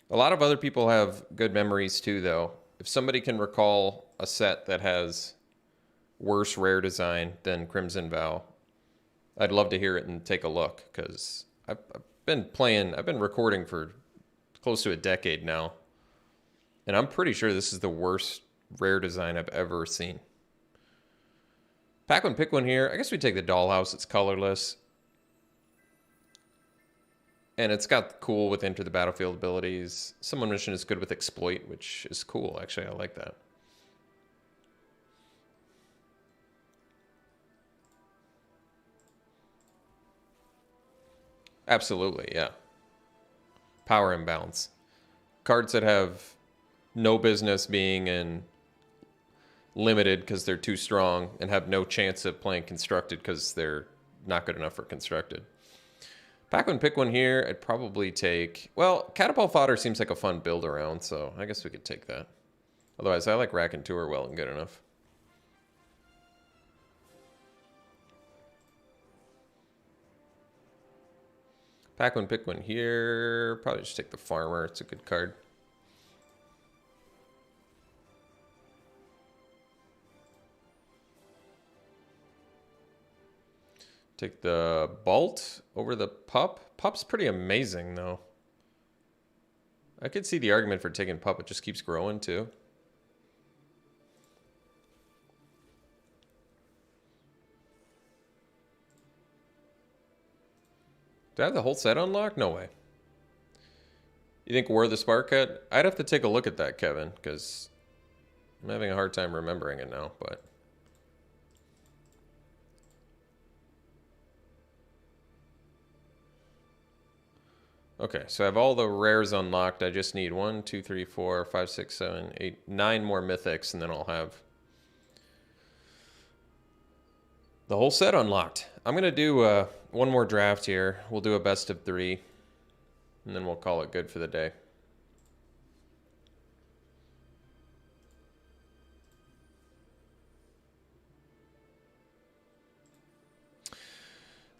A lot of other people have good memories too, though. If somebody can recall a set that has worse rare design than Crimson Vow, I'd love to hear it and take a look, because I've been recording for close to a decade now, and I'm pretty sure this is the worst rare design I've ever seen. Pack one, pick one here. I guess we take the Dollhouse. It's colorless. And it's got cool with Enter the Battlefield abilities. Someone mentioned it's good with Exploit, which is cool. Actually, I like that. Absolutely, yeah. Power imbalance. Cards that have no business being in limited because they're too strong and have no chance of playing constructed because they're not good enough for constructed. Pack one, pick one here. I'd probably take... Well, Catapult Fodder seems like a fun build around, so I guess we could take that. Otherwise, I like Rack and Tour well and good enough. Pack one, pick one here. Probably just take the Farmer. It's a good card. Take the Bolt over the Pup. Pup's pretty amazing, though. I could see the argument for taking Pup. It just keeps growing, too. Do I have the whole set unlocked? No way. You think War of the Spark Cut? I'd have to take a look at that, Kevin, because I'm having a hard time remembering it now, but... Okay, so I have all the rares unlocked. I just need 1, 2, 3, 4, 5, 6, 7, 8, 9 more mythics, and then I'll have the whole set unlocked. I'm going to do one more draft here. We'll do a best of 3, and then we'll call it good for the day.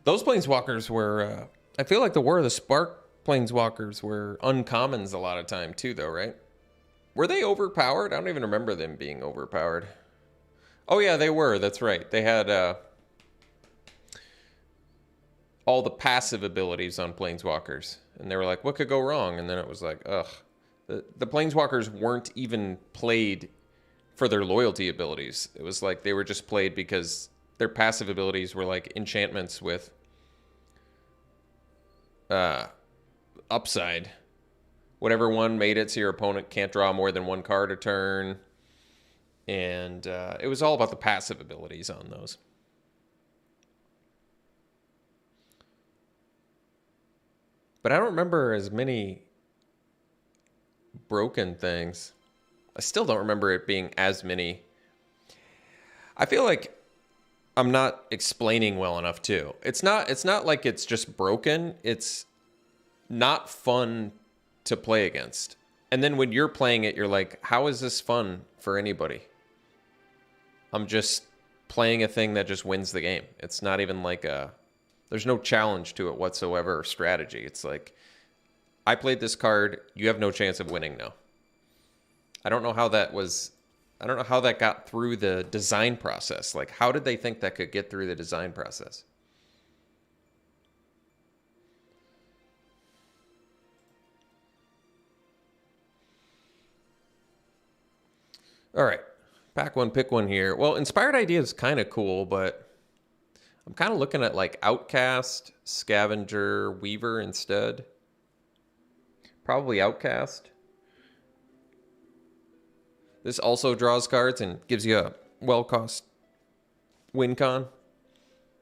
Those Planeswalkers were... I feel like the War of the Spark Planeswalkers were uncommons a lot of time too, though, right? Were they overpowered? I don't even remember them being overpowered. Oh yeah, they were. That's right. They had all the passive abilities on Planeswalkers, and they were like, "What could go wrong?" And then it was like, "Ugh." The Planeswalkers weren't even played for their loyalty abilities. It was like they were just played because their passive abilities were like enchantments with upside. Whatever one made it so your opponent can't draw more than one card a turn. And it was all about the passive abilities on those. But I don't remember as many broken things. I still don't remember it being as many. I feel like I'm not explaining well enough too. It's not like it's just broken. It's not fun to play against. And then when you're playing it, you're like, how is this fun for anybody? I'm just playing a thing that just wins the game. It's not even like a... There's no challenge to it whatsoever or strategy. It's like, I played this card, you have no chance of winning now. I don't know how that was... I don't know how that got through the design process. Like, how did they think that could get through the design process? All right. Pack one, pick one here. Well, Inspired Idea is kind of cool, but I'm kind of looking at like Outcast, Scavenger, Weaver instead. Probably Outcast. This also draws cards and gives you a well-cost win con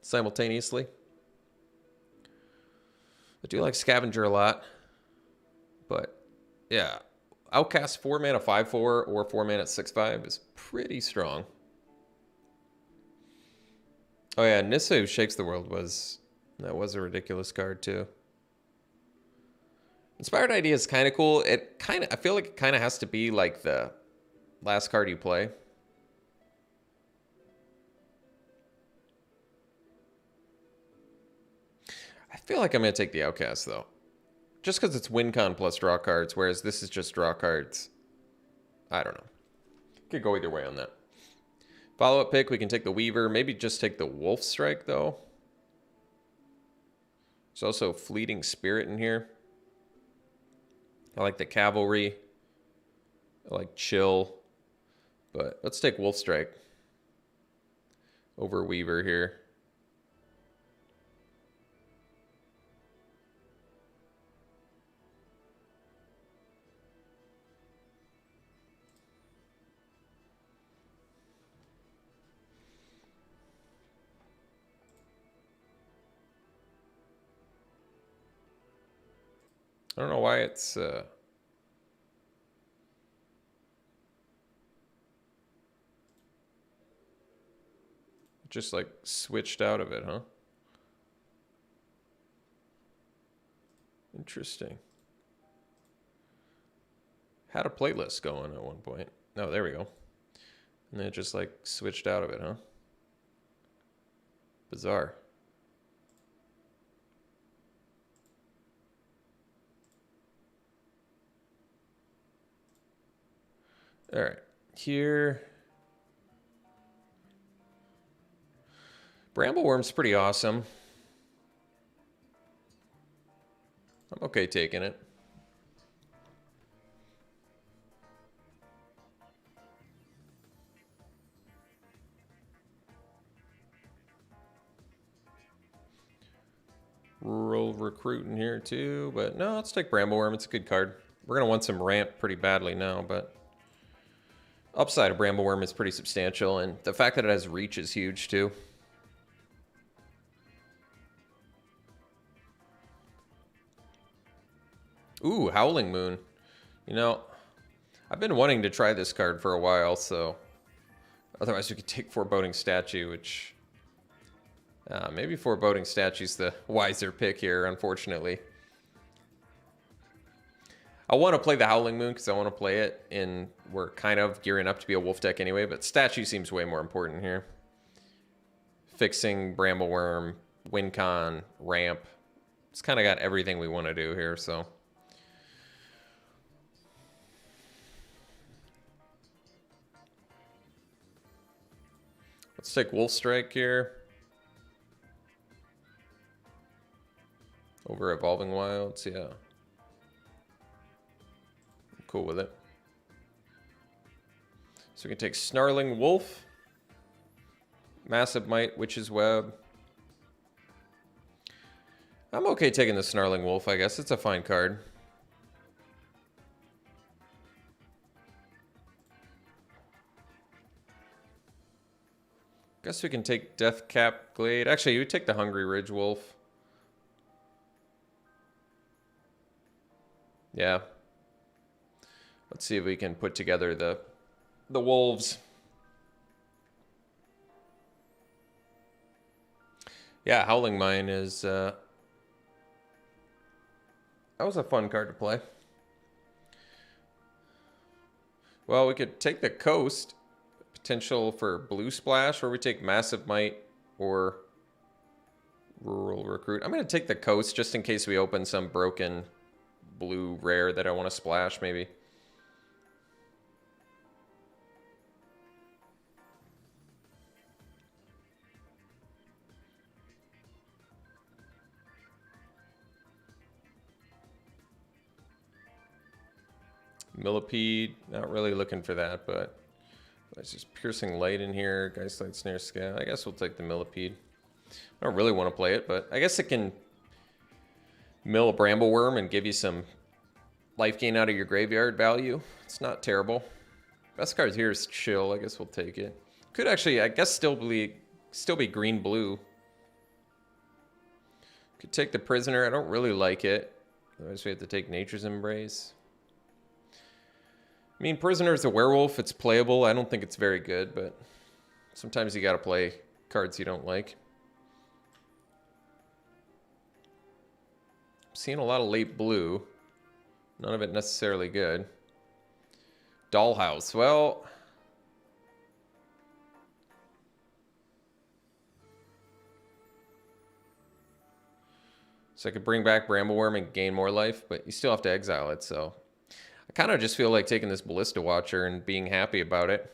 simultaneously. I do like Scavenger a lot, but yeah. Outcast 4 mana 5/4 or 4 mana 6/5 is pretty strong. Oh yeah, Nissa Who Shakes the World was a ridiculous card too. Inspired Idea is kind of cool. I feel like it kind of has to be like the last card you play. I feel like I'm going to take the Outcast, though. Just because it's win con plus draw cards, whereas this is just draw cards. I don't know. Could go either way on that. Follow-up pick, we can take the Weaver. Maybe just take the Wolf Strike, though. There's also Fleeting Spirit in here. I like the Cavalry. I like Chill. But let's take Wolf Strike over Weaver here. I don't know why it's... just like switched out of it, huh? Interesting. Had a playlist going at one point. Oh, there we go. And then it just like switched out of it, huh? Bizarre. All right, here. Brambleworm's pretty awesome. I'm okay taking it. Rural Recruit in here too, but no, let's take Brambleworm. It's a good card. We're going to want some ramp pretty badly now, but upside of Brambleworm is pretty substantial, and the fact that it has reach is huge too. Ooh, Howling Moon. You know, I've been wanting to try this card for a while, so otherwise we could take Foreboding Statue, which maybe Foreboding Statue's the wiser pick here, unfortunately. I want to play the Howling Moon because I want to play it in... We're kind of gearing up to be a wolf deck anyway, but Statue seems way more important here. Fixing Brambleworm, win con, ramp. It's kind of got everything we want to do here, so... Let's take Wolf Strike here. Over Evolving Wilds, yeah. I'm cool with it. So we can take Snarling Wolf. Massive Might, Witch's Web. I'm okay taking the Snarling Wolf, I guess. It's a fine card. Guess we can take Deathcap Glade. Actually, you would take the Hungry Ridge Wolf. Yeah. Let's see if we can put together the wolves. Yeah, Howling Mine is... that was a fun card to play. Well, we could take the Coast, potential for blue splash, or we take Massive Might or Rural Recruit. I'm going to take the Coast just in case we open some broken blue rare that I want to splash, maybe. Millipede, not really looking for that, but it's just Piercing Light in here. Geistlight Snare Scout. I guess we'll take the Millipede. I don't really want to play it, but I guess it can mill a Brambleworm and give you some life gain out of your graveyard value. It's not terrible. Best card here is Chill. I guess we'll take it. Could actually, I guess, still be green-blue. Could take the Prisoner. I don't really like it. Otherwise, we have to take Nature's Embrace. I mean, Prisoner's a werewolf. It's playable. I don't think it's very good, but sometimes you gotta play cards you don't like. I'm seeing a lot of late blue. None of it necessarily good. Dollhouse. Well, so I could bring back Brambleworm and gain more life, but you still have to exile it, so I kind of just feel like taking this Ballista Watcher and being happy about it,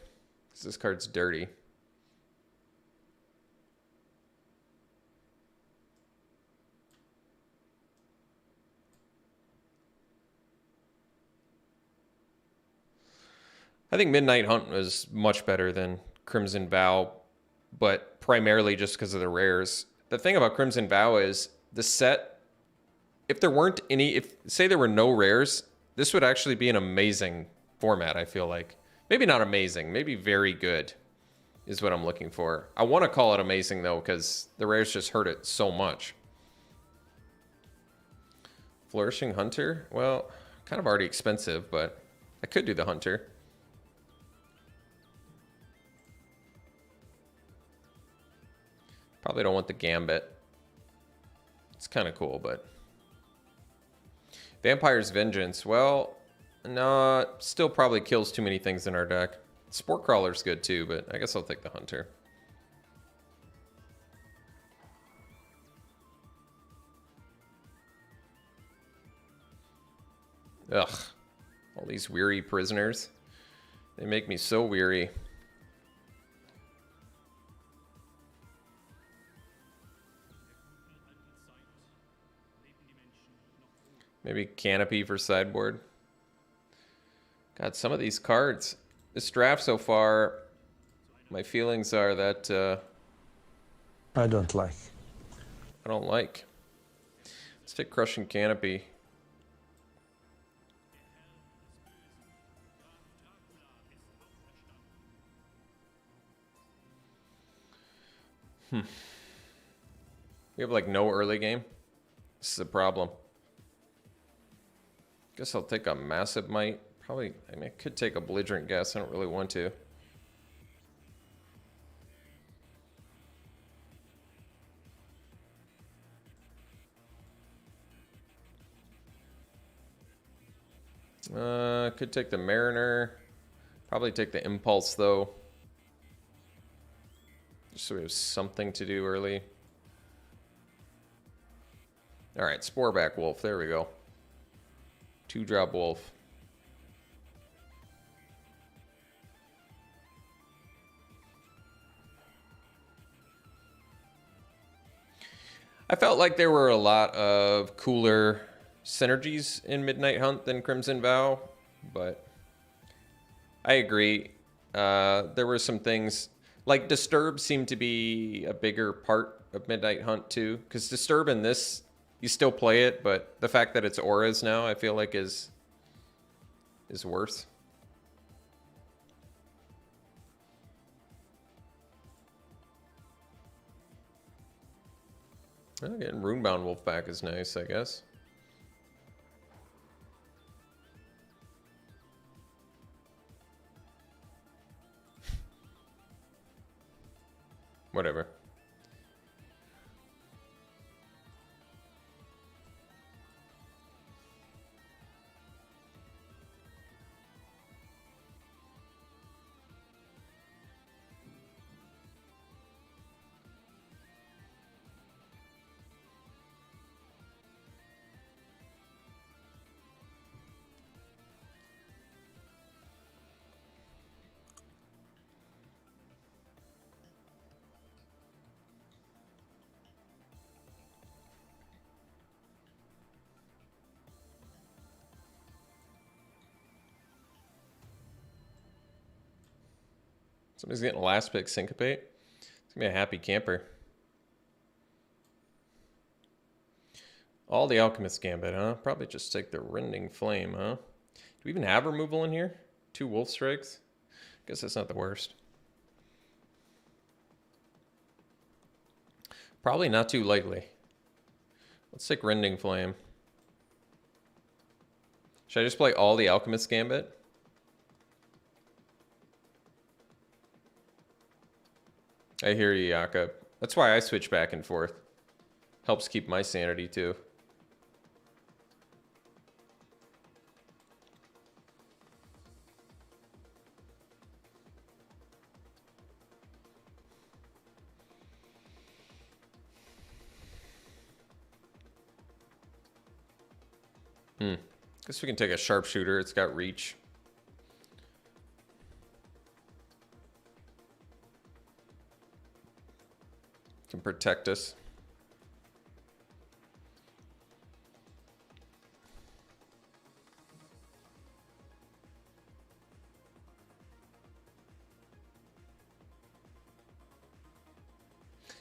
because this card's dirty. I think Midnight Hunt was much better than Crimson Vow, but primarily just because of the rares. The thing about Crimson Vow is the set, if there weren't any, say there were no rares, this would actually be an amazing format, I feel like. Maybe not amazing, maybe very good is what I'm looking for. I want to call it amazing, though, because the rares just hurt it so much. Flourishing Hunter? Well, kind of already expensive, but I could do the Hunter. Probably don't want the Gambit. It's kind of cool, but... Vampire's Vengeance. Well, no, it still probably kills too many things in our deck. Spore Crawler's good too, but I guess I'll take the Hunter. Ugh. All these weary prisoners. They make me so weary. Maybe Canopy for sideboard. God, some of these cards. This draft so far, my feelings are that... I don't like. I don't like. Let's take Crushing Canopy. We have like no early game. This is a problem. Guess I'll take a Massive Might. Probably, I mean, I could take a Belligerent Guess. I don't really want to. Could take the Mariner. Probably take the Impulse, though. Just so we have something to do early. Alright, Sporeback Wolf. There we go. 2-drop Wolf. I felt like there were a lot of cooler synergies in Midnight Hunt than Crimson Vow, but I agree. There were some things, like Disturb seemed to be a bigger part of Midnight Hunt too, because Disturb in this, you still play it, but the fact that it's auras now, I feel like is worse. Well, getting Runebound Wolf back is nice, I guess. Whatever. Somebody's getting last pick syncopate. It's gonna be a happy camper. All the Alchemist Gambit, huh? Probably just take the Rending Flame, huh? Do we even have removal in here? 2 Wolf Strikes? Guess that's not the worst. Probably not too likely. Let's take Rending Flame. Should I just play all the Alchemist Gambit? I hear you, Jakob. That's why I switch back and forth. Helps keep my sanity, too. Guess we can take a Sharpshooter. It's got reach. Can protect us.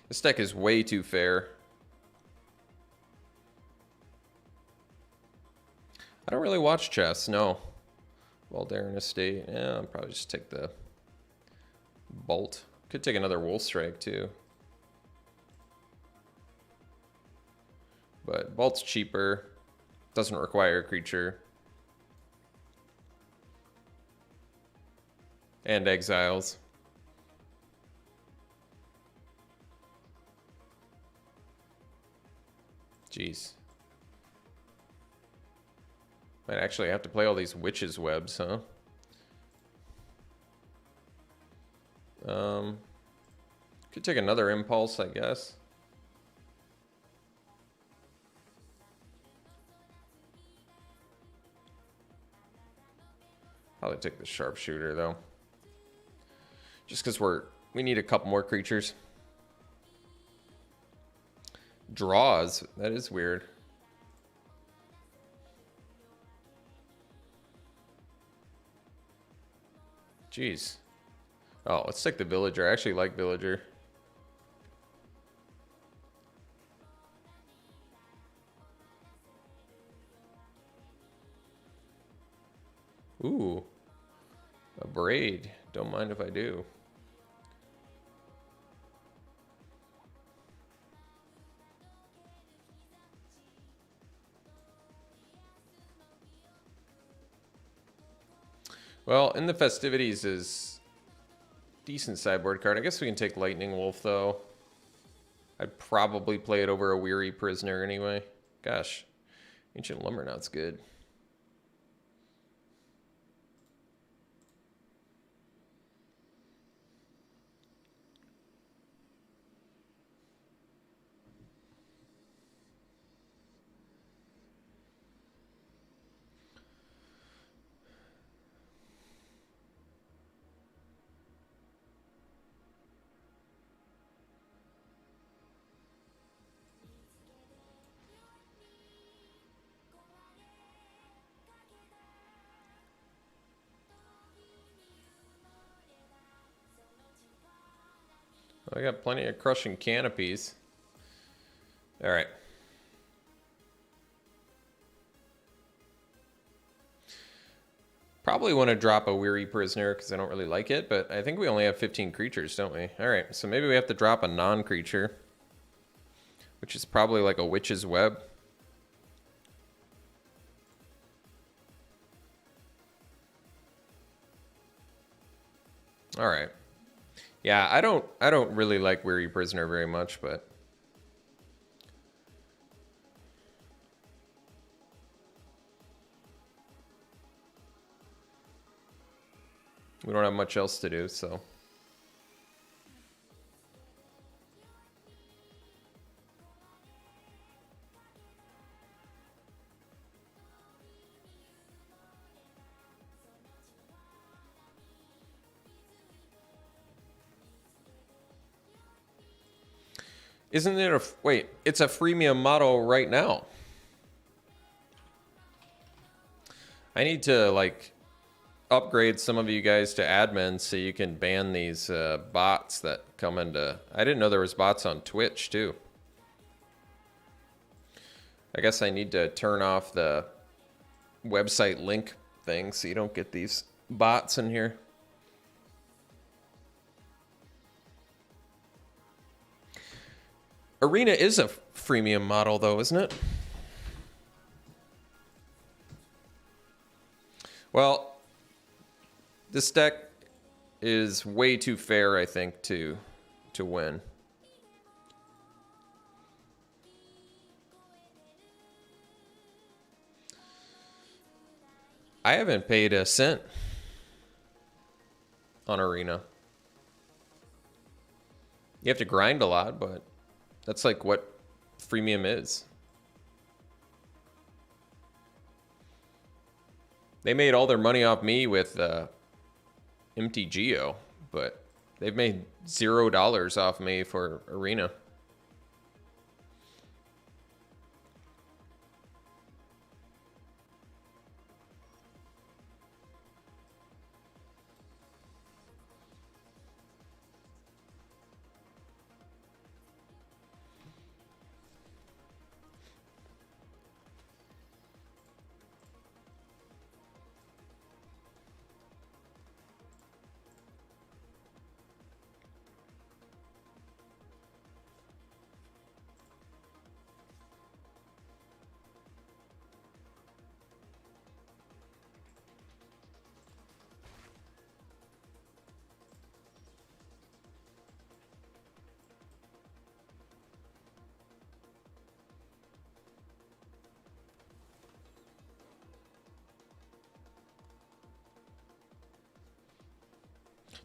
This deck is way too fair. I don't really watch chess, no. Valdarin Estate. Yeah, I'll probably just take the Bolt. Could take another Wolf Strike, too. But Bolt's cheaper. Doesn't require a creature. And exiles. Jeez. Might actually have to play all these Witch's Webs, huh? Could take another Impulse, I guess. Probably take the Sharpshooter, though. Just because we need a couple more creatures. Draws. That is weird. Jeez. Oh, let's take the Villager. I actually like Villager. Ooh. A Braid. Don't mind if I do. Well, In the Festivities is decent sideboard card. I guess we can take Lightning Wolf, though. I'd probably play it over a Weary Prisoner anyway. Gosh, Ancient Lumbernaut's good. I got plenty of Crushing Canopies. All right. Probably want to drop a Weary Prisoner because I don't really like it, but I think we only have 15 creatures, don't we? All right, so maybe we have to drop a non-creature, which is probably like a Witch's Web. All right. Yeah, I don't really like Weary Prisoner very much, but we don't have much else to do, so. Isn't it a... Wait, it's a freemium model right now. I need to, like, upgrade some of you guys to admins so you can ban these bots that come into... I didn't know there was bots on Twitch, too. I guess I need to turn off the website link thing so you don't get these bots in here. Arena is a freemium model, though, isn't it? Well, this deck is way too fair, I think, to win. I haven't paid a cent on Arena. You have to grind a lot, but that's like what freemium is. They made all their money off me with MTGA, but they've made $0 off me for Arena.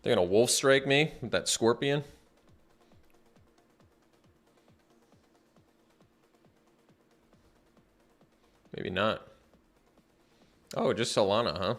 They're gonna wolf strike me with that scorpion. Maybe not. Oh, just Solana, huh?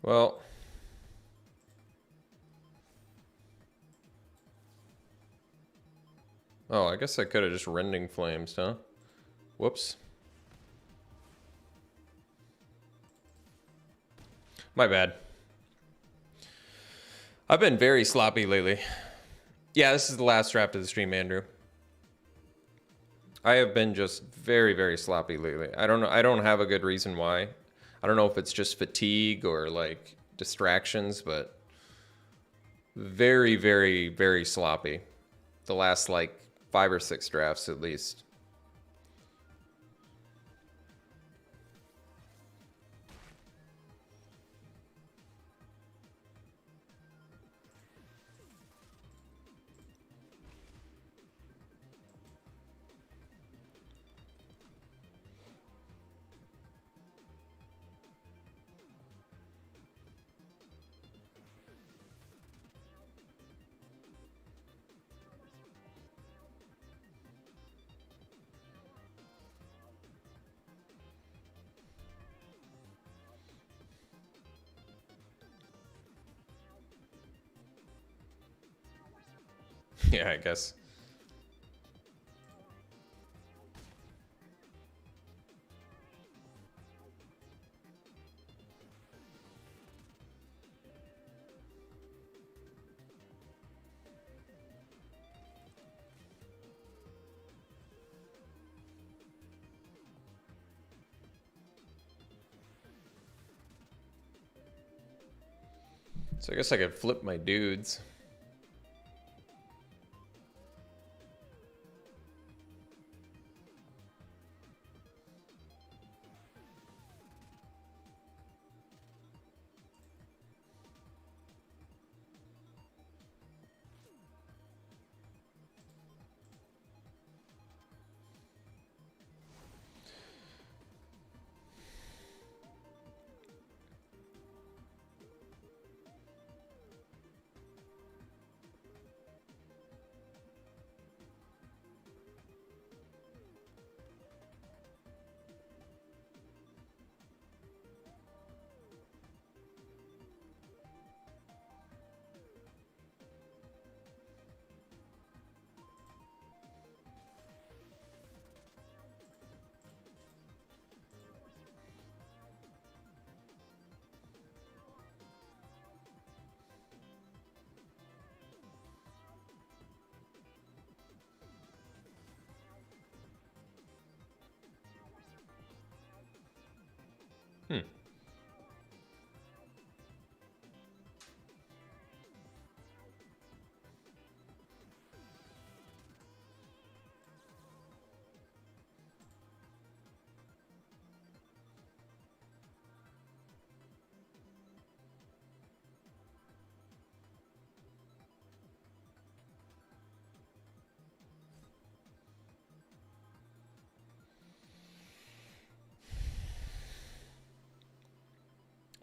Well, oh, I guess I could have just Rending Flames, huh? Whoops. My bad. I've been very sloppy lately. Yeah, this is the last draft of the stream, Andrew. I have been just very, very sloppy lately. I don't know. I don't have a good reason why. I don't know if it's just fatigue or like distractions, but very, very, very sloppy. The last like 5 or 6 drafts at least. Yeah, I guess. So I guess I could flip my dudes.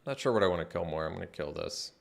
Not sure what I want to kill more. I'm going to kill this.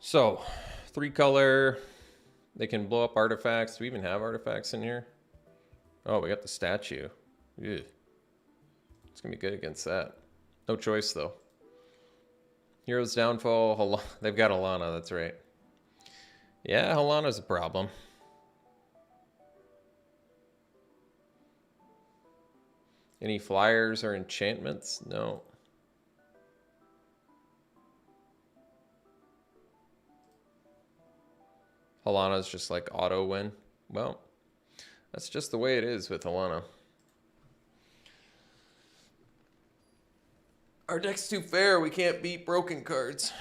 So, 3-color. They can blow up artifacts. Do we even have artifacts in here? Oh, we got the statue. Ew. It's going to be good against that. No choice, though. Hero's Downfall. They've got Alana, that's right. Yeah, Halana's a problem. Any flyers or enchantments? No. Halana's just like auto win. Well, that's just the way it is with Halana. Our deck's too fair. We can't beat broken cards.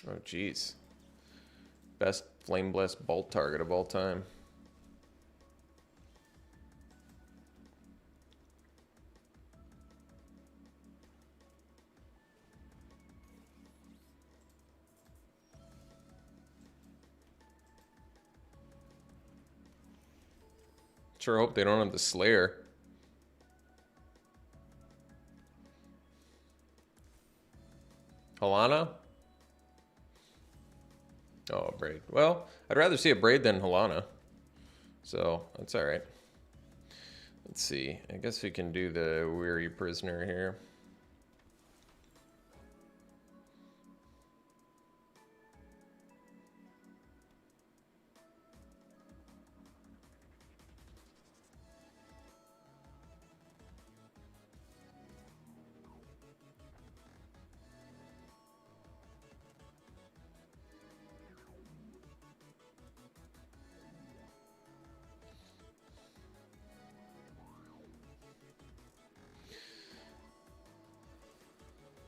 Oh, jeez. Best Flame Blessed Bolt target of all time. Sure hope they don't have the Slayer. Halana? Oh, a Braid. Well, I'd rather see a Braid than Halana. So, that's alright. Let's see. I guess we can do the Weary Prisoner here.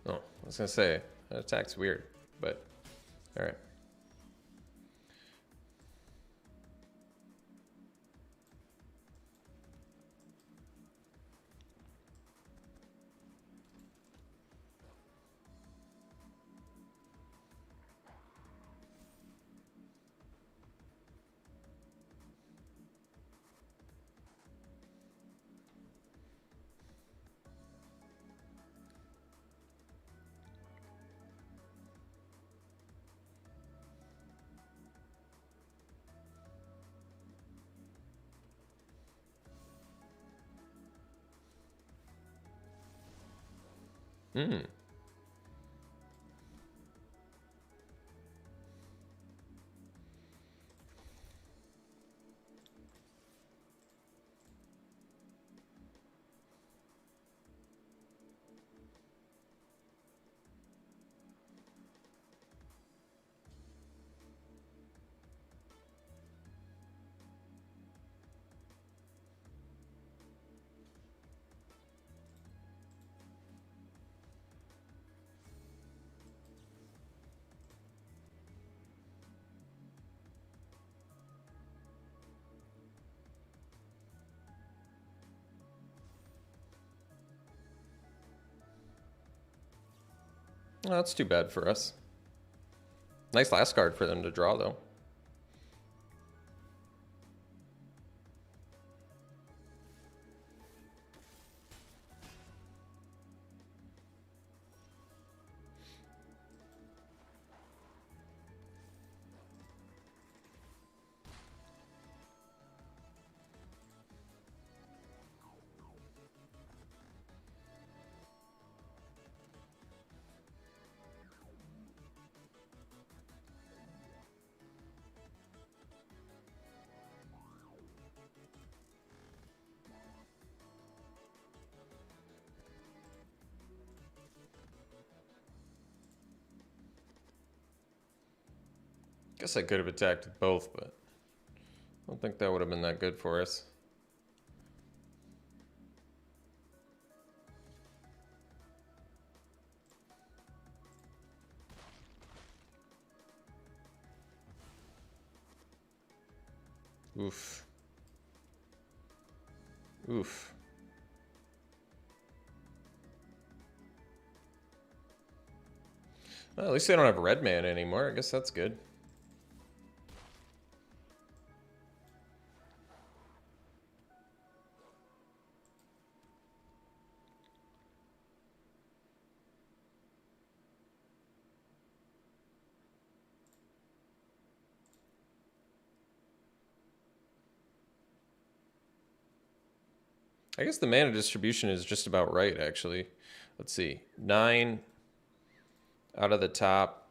Oh, I was gonna say, that attack's weird, but alright. Hmm. Oh, that's too bad for us. Nice last card for them to draw, though. Guess I could have attacked with both, but I don't think that would have been that good for us. Oof. Oof. Well, at least they don't have red mana anymore. I guess that's good. I guess the mana distribution is just about right, actually. Let's see. 9 out of the top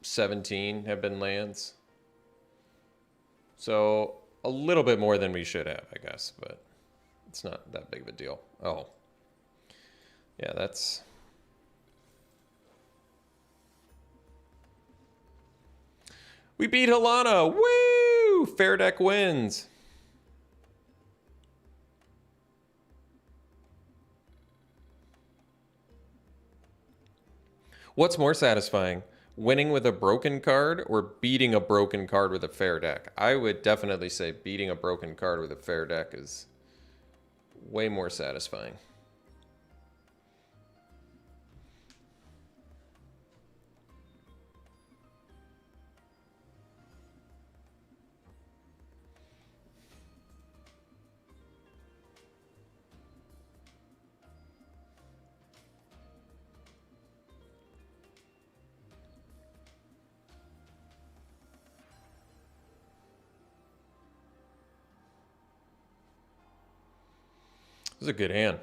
17 have been lands. So a little bit more than we should have, I guess, but it's not that big of a deal. Oh. Yeah, that's... We beat Halana! Woo! Fair deck wins! What's more satisfying? Winning with a broken card or beating a broken card with a fair deck? I would definitely say beating a broken card with a fair deck is way more satisfying. This is a good hand.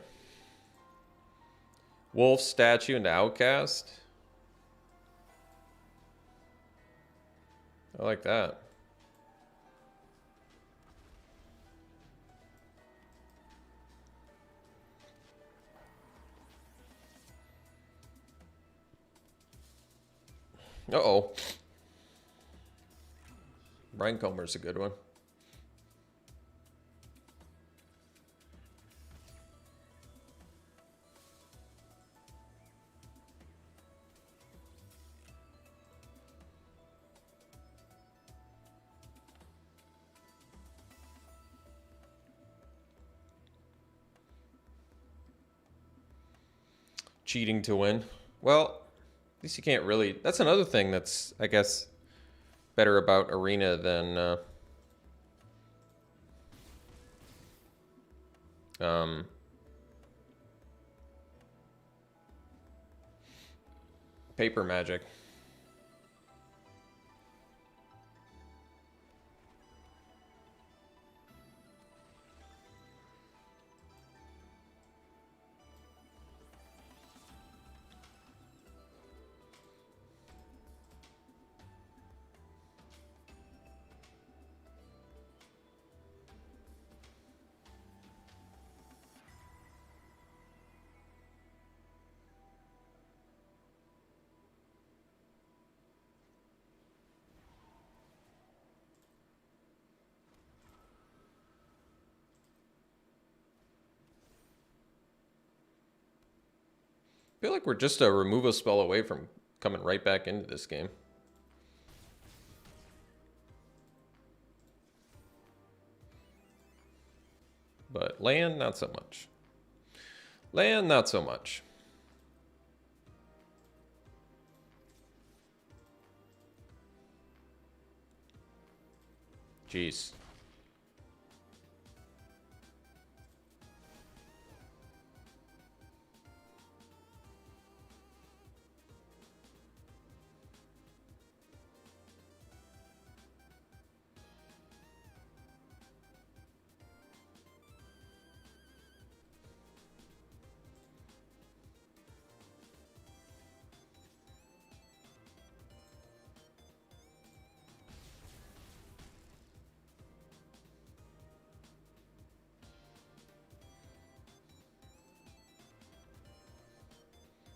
Wolf, Statue, and Outcast. I like that. Uh-oh. Brian Comer's a good one. Cheating to win. Well, at least you can't really... That's another thing that's, I guess, better about Arena than... Paper Magic. feel like we're just a removal spell away from coming right back into this game. But land, not so much. Land, not so much. Jeez.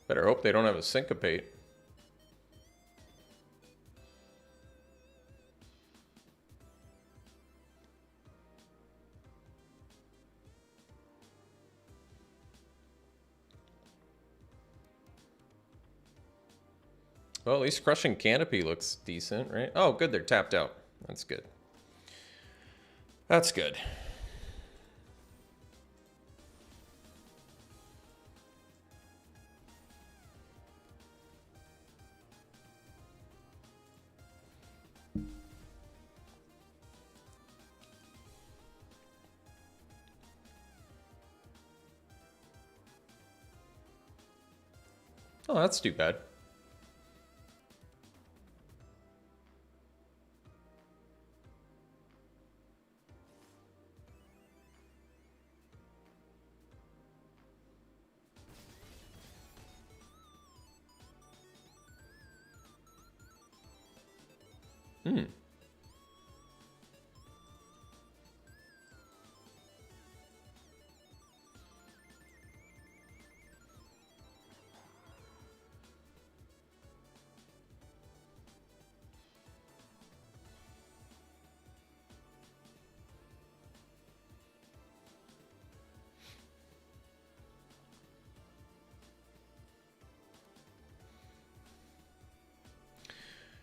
Better hope they don't have a syncopate. Well, at least Crushing Canopy looks decent, right? Oh, good, they're tapped out. That's good. That's good. Oh, that's too bad.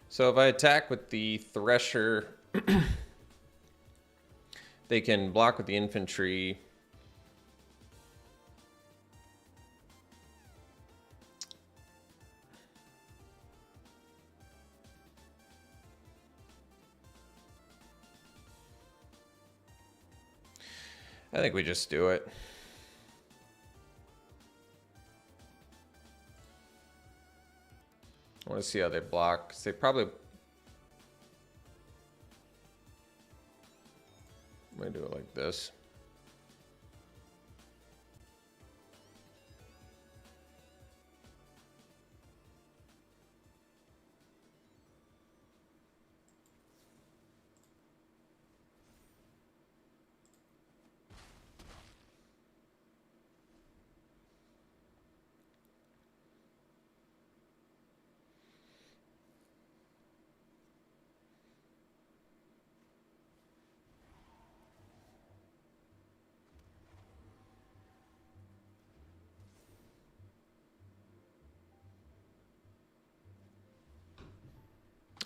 So if I attack with the Thresher, they can block with the infantry. I think we just do it. I want to see how they block. 'Cause they probably might do it like this.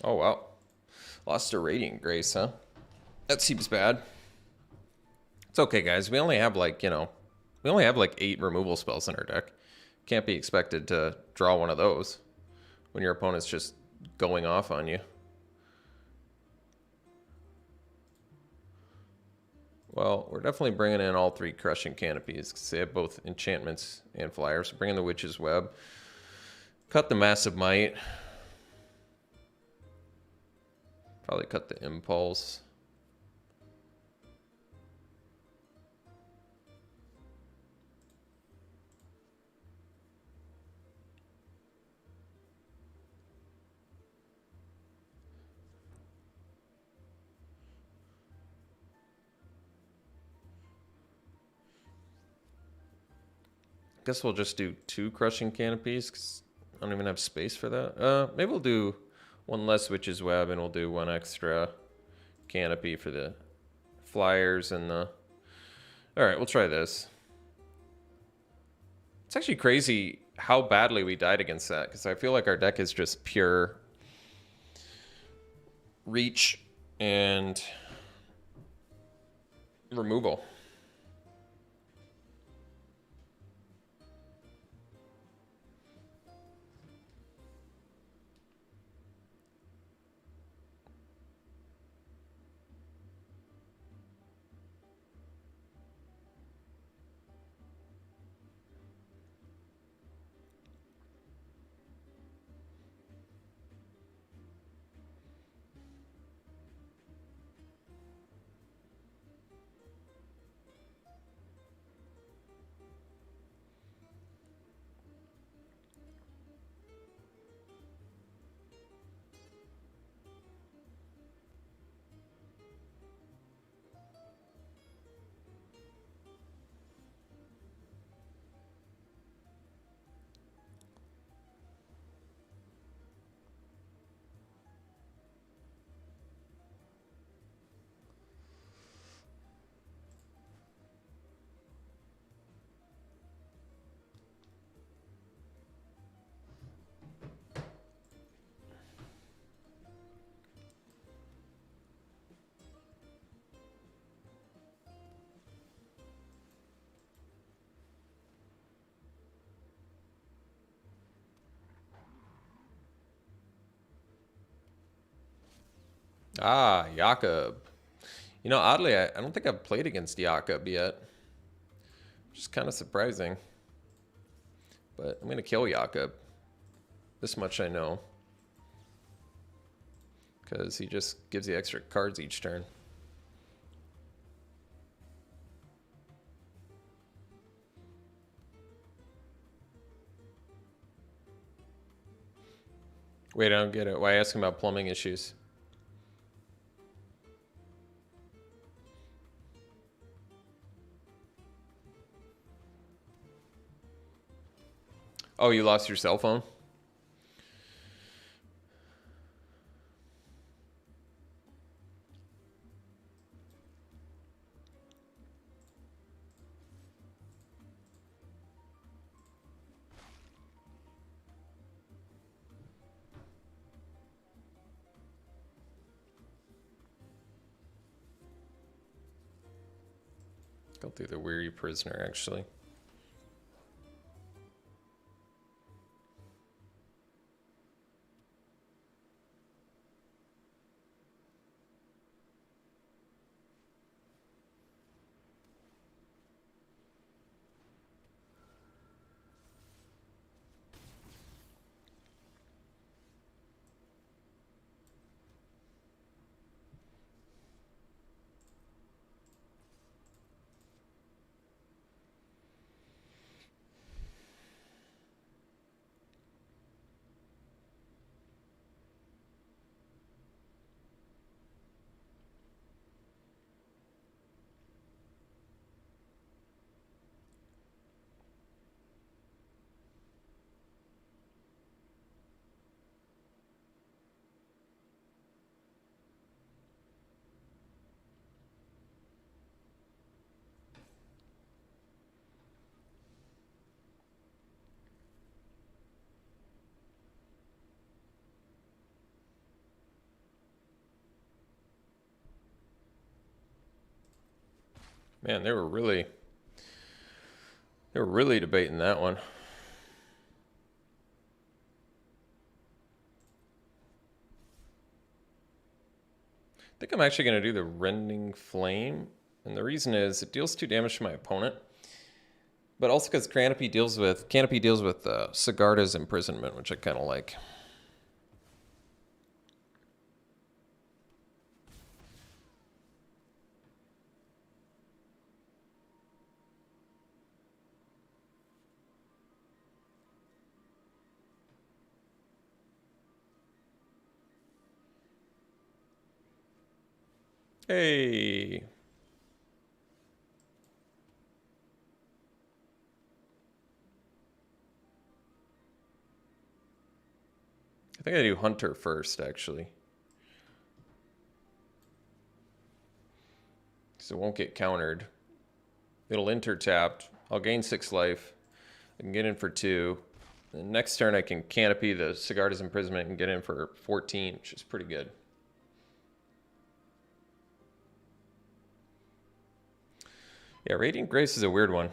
Oh, wow. Lost a Radiant Grace, huh? That seems bad. It's okay, guys. We only have like, we only have like 8 removal spells in our deck. Can't be expected to draw one of those when your opponent's just going off on you. Well, we're definitely bringing in all 3 Crushing Canopies because they have both enchantments and flyers. Bring in the Witch's Web. Cut the Massive Might. Probably cut the Impulse. Guess we'll just do 2 Crushing Canopies because I don't even have space for that. Maybe we'll do 1 less Witch's Web and we'll do 1 extra Canopy for the flyers and the... Alright, we'll try this. It's actually crazy how badly we died against that, because I feel like our deck is just pure reach and removal. Ah, Jakob. You know, oddly, I don't think I've played against Jakob yet. Which is kind of surprising. But I'm going to kill Jakob. This much I know. Because he just gives you extra cards each turn. Wait, I don't get it. Why ask him about plumbing issues? Oh, you lost your cell phone? Go through the weary prisoner, actually. Man, they were really debating that one. I think I'm actually going to do the Rending Flame. And the reason is it deals 2 damage to my opponent. But also because Canopy deals with Sigarda's imprisonment, which I kind of like. Hey. I think I do Hunter first, actually. So it won't get countered. It'll enter tapped. I'll gain 6 life. I can get in for 2. The next turn I can canopy the Sigarda's Imprisonment and get in for 14, which is pretty good. Yeah, Radiant Grace is a weird one.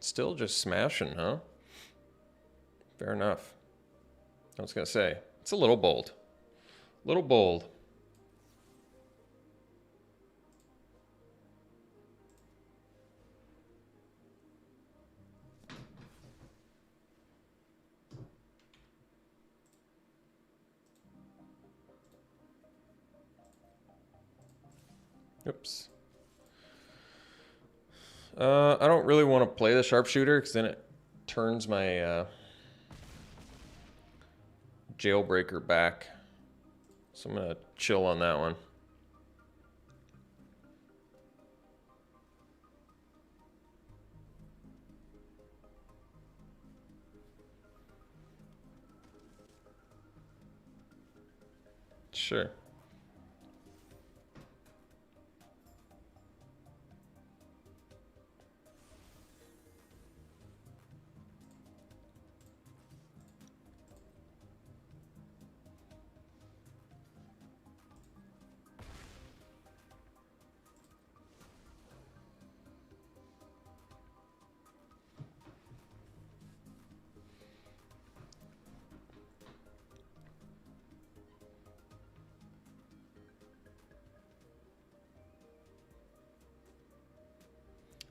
Still just smashing, huh? Fair enough. I was going to say, it's a little bold. A little bold. Oops. I don't really want to play the Sharpshooter because then it turns my Jailbreaker back. So I'm going to chill on that one. Sure.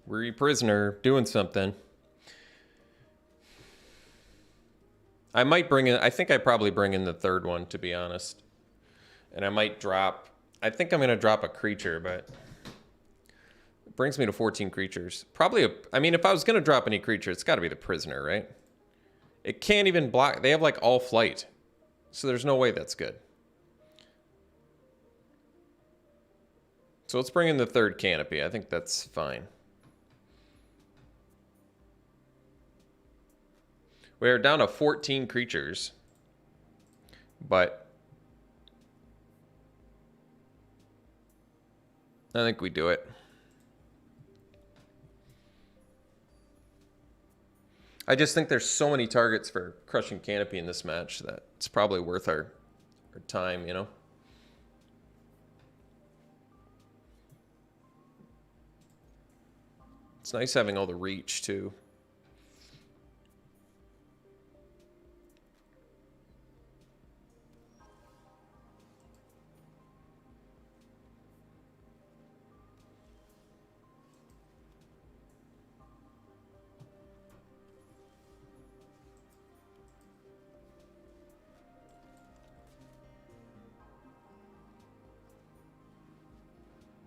Weary Prisoner doing something. I might bring in, I think I probably bring in the third one, to be honest. And I might drop, I think I'm going to drop a creature, but it brings me to 14 creatures. Probably, I mean, if I was going to drop any creature, it's got to be the Prisoner, right? It can't even block, they have like all flight. So there's no way that's good. So let's bring in the third canopy. I think that's fine. We're down to 14 creatures, but I think we do it. I just think there's so many targets for Crushing Canopy in this match that it's probably worth our time, you know? It's nice having all the reach, too.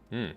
Hmm.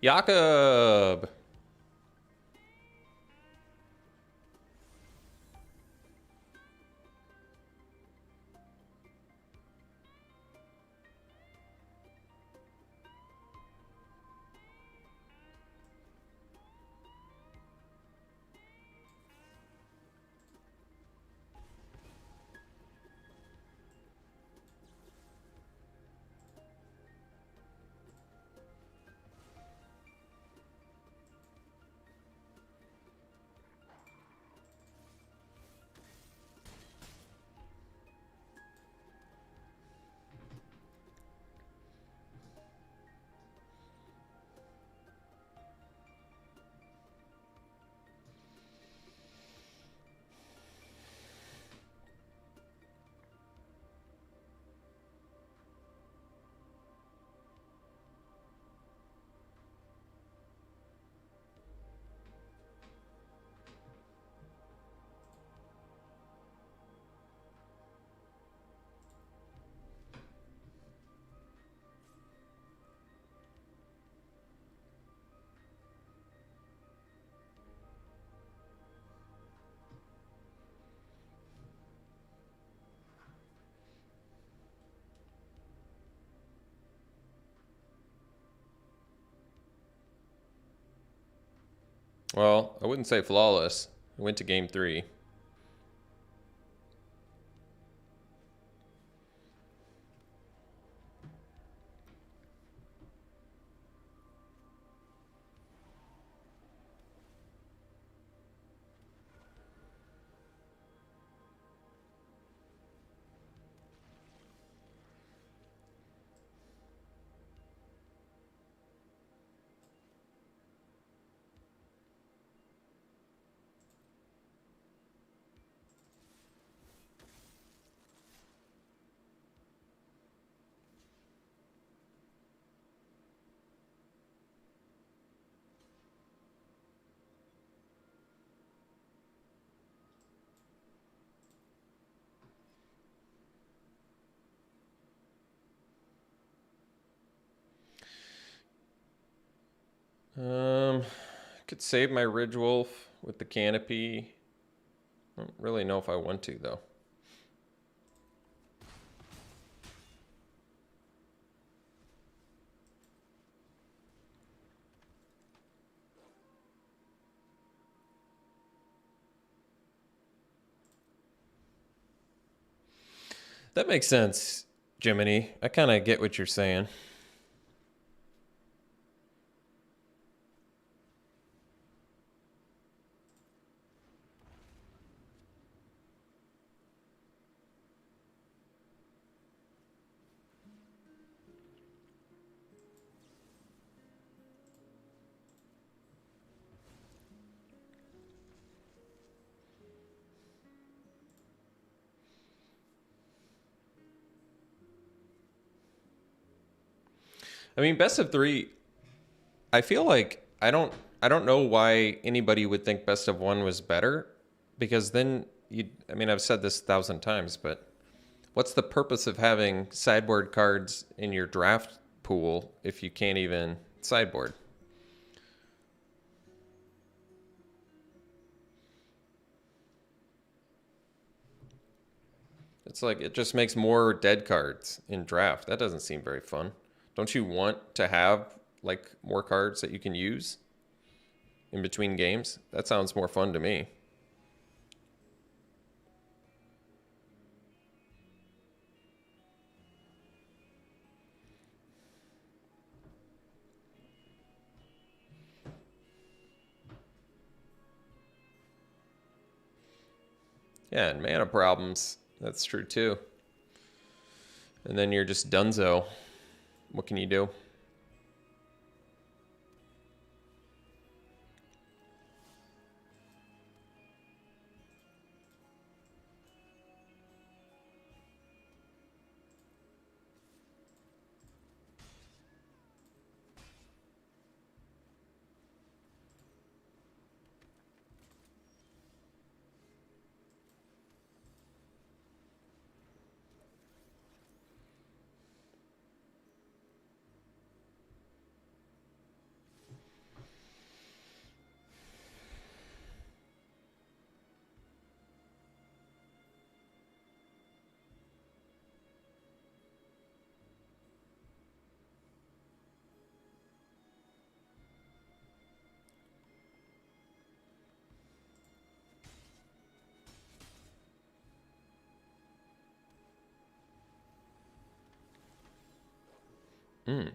Jakob! Well, I wouldn't say flawless. I went to game 3. Could save my Ridge Wolf with the canopy. I don't really know if I want to, though. That makes sense, Jiminy. I kind of get what you're saying. I mean, best of 3. I feel like I don't know why anybody would think best of 1 was better, because then I mean, I've said this 1,000 times, but what's the purpose of having sideboard cards in your draft pool if you can't even sideboard? It's like it just makes more dead cards in draft. That doesn't seem very fun. Don't you want to have like more cards that you can use in between games? That sounds more fun to me. Yeah, and mana problems. That's true too. And then you're just donezo. What can you do? Hmm.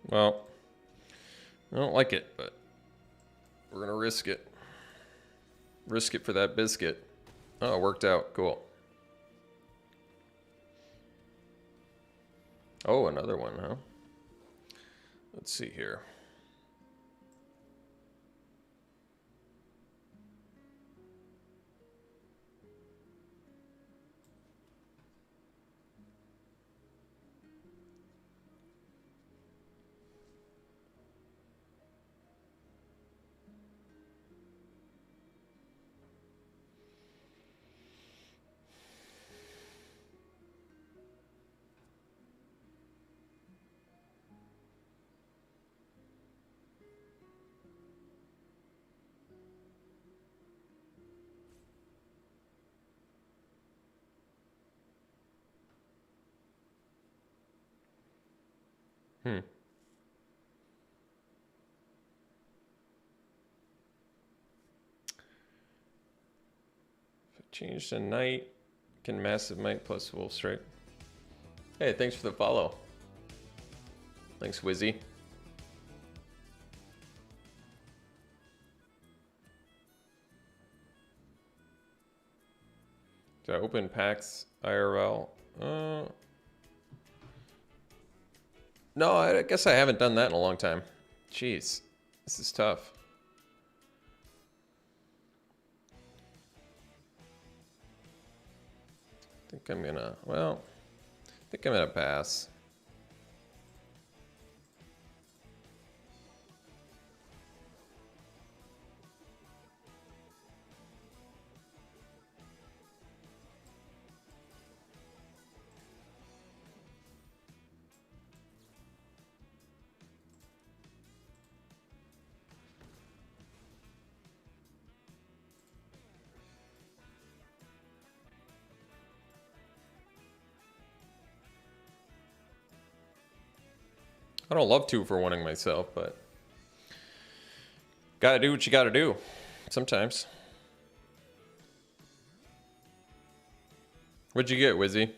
Well, I don't like it, but we're gonna risk it. Risk it for that biscuit. Oh, it worked out. Cool. Oh, another one, huh? Let's see here. Hmm. Change to night. Can massive might plus wolf strike. Hey, thanks for the follow. Thanks, Wizzy. Do I open packs IRL? No, I guess I haven't done that in a long time. Jeez, this is tough. I think I'm gonna, well, I think I'm gonna pass. I don't love 2-for-1ing myself, but gotta do what you gotta do sometimes. What'd you get, Wizzy?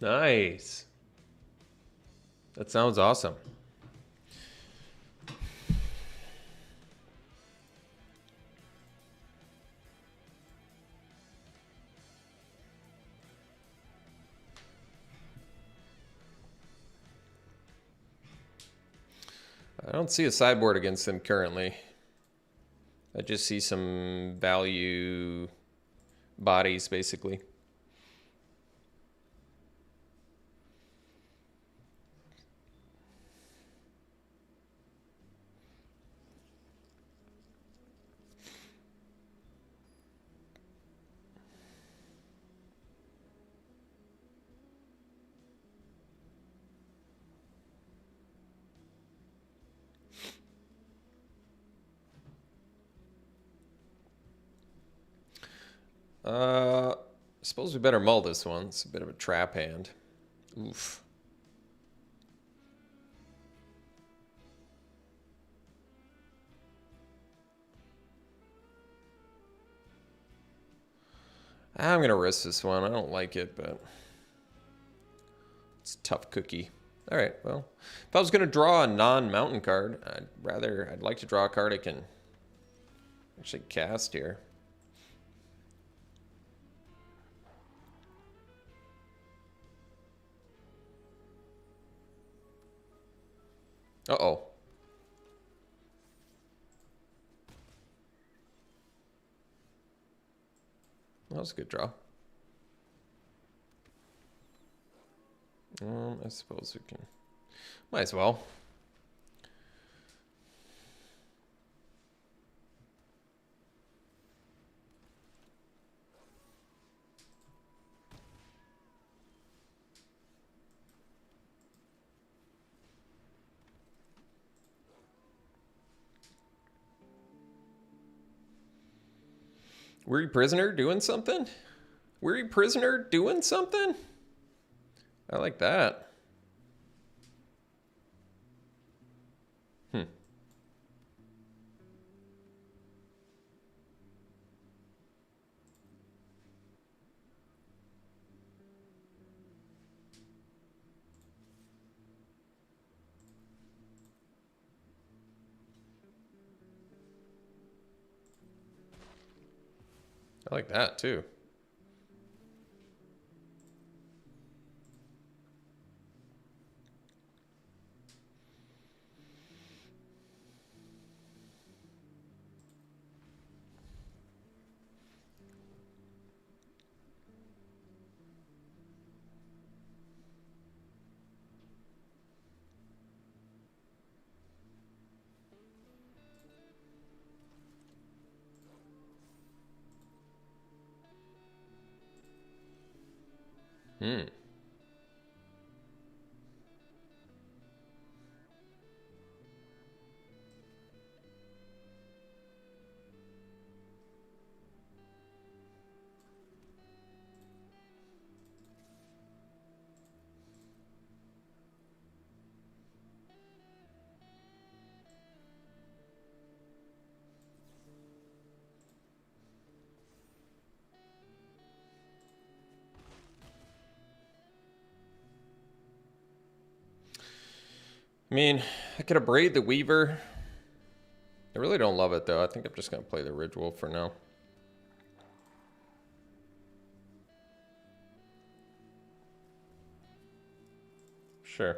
Nice. That sounds awesome. I don't see a sideboard against them currently. I just see some value bodies, basically. Suppose we better mull this one. It's a bit of a trap hand. Oof. I'm going to risk this one. I don't like it, but it's a tough cookie. All right, well, if I was going to draw a non-mountain card, I'd like to draw a card I can actually cast here. Uh-oh. That was a good draw. I suppose we can. Might as well. Weary prisoner doing something? Weary prisoner doing something? I like that. I like that too. I mean, I could have Braid the Weaver. I really don't love it, though. I think I'm just going to play the Ridgewolf for now. Sure.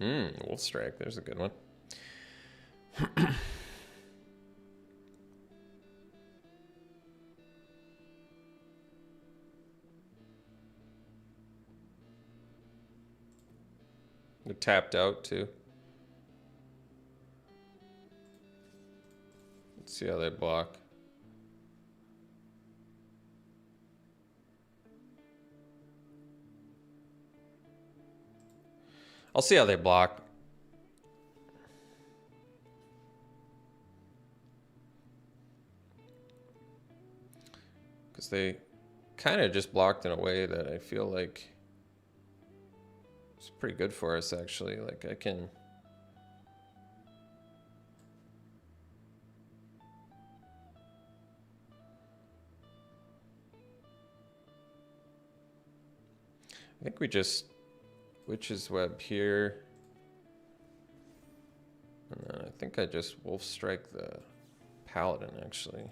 Wolf Strike. There's a good one. They're tapped out, too. Let's see how they block. I'll see how they block. Because they kind of just blocked in a way that I feel like it's pretty good for us, actually. Like, I can... I think we just Witch's Web here. And then I think I just Wolf Strike the Paladin, actually.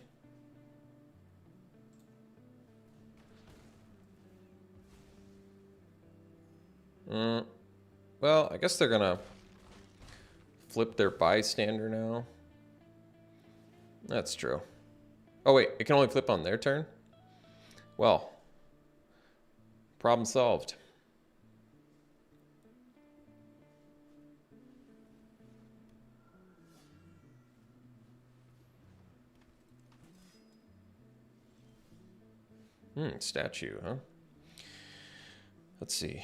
Well, I guess they're gonna flip their bystander now. That's true. Oh wait, it can only flip on their turn? Well, problem solved. Statue, huh? Let's see.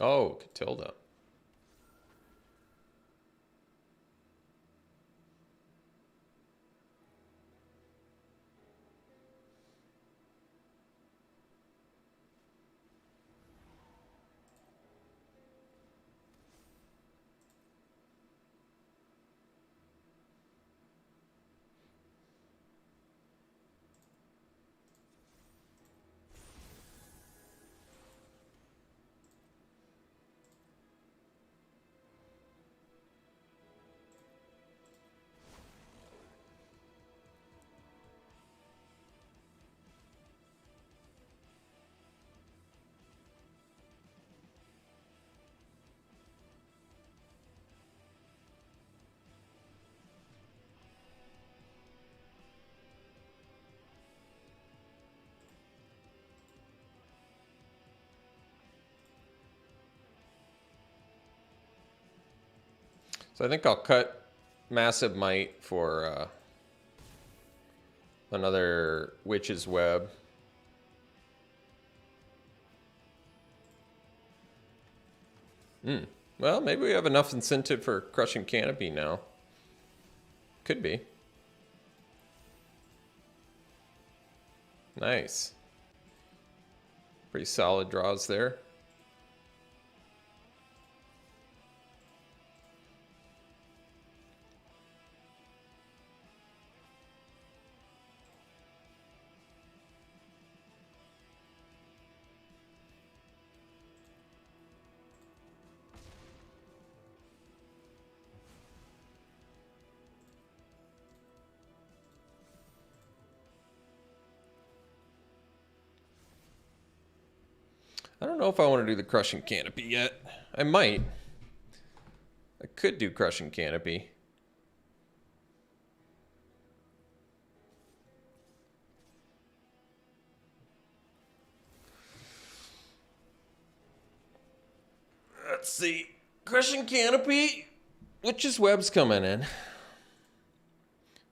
Oh, Catilda. So I think I'll cut Massive Might for another Witch's Web. Well, maybe we have enough incentive for Crushing Canopy now. Could be. Nice. Pretty solid draws there. I don't know if I want to do the Crushing Canopy yet. I might. I could do Crushing Canopy. Let's see. Crushing Canopy. Witch's Web's coming in.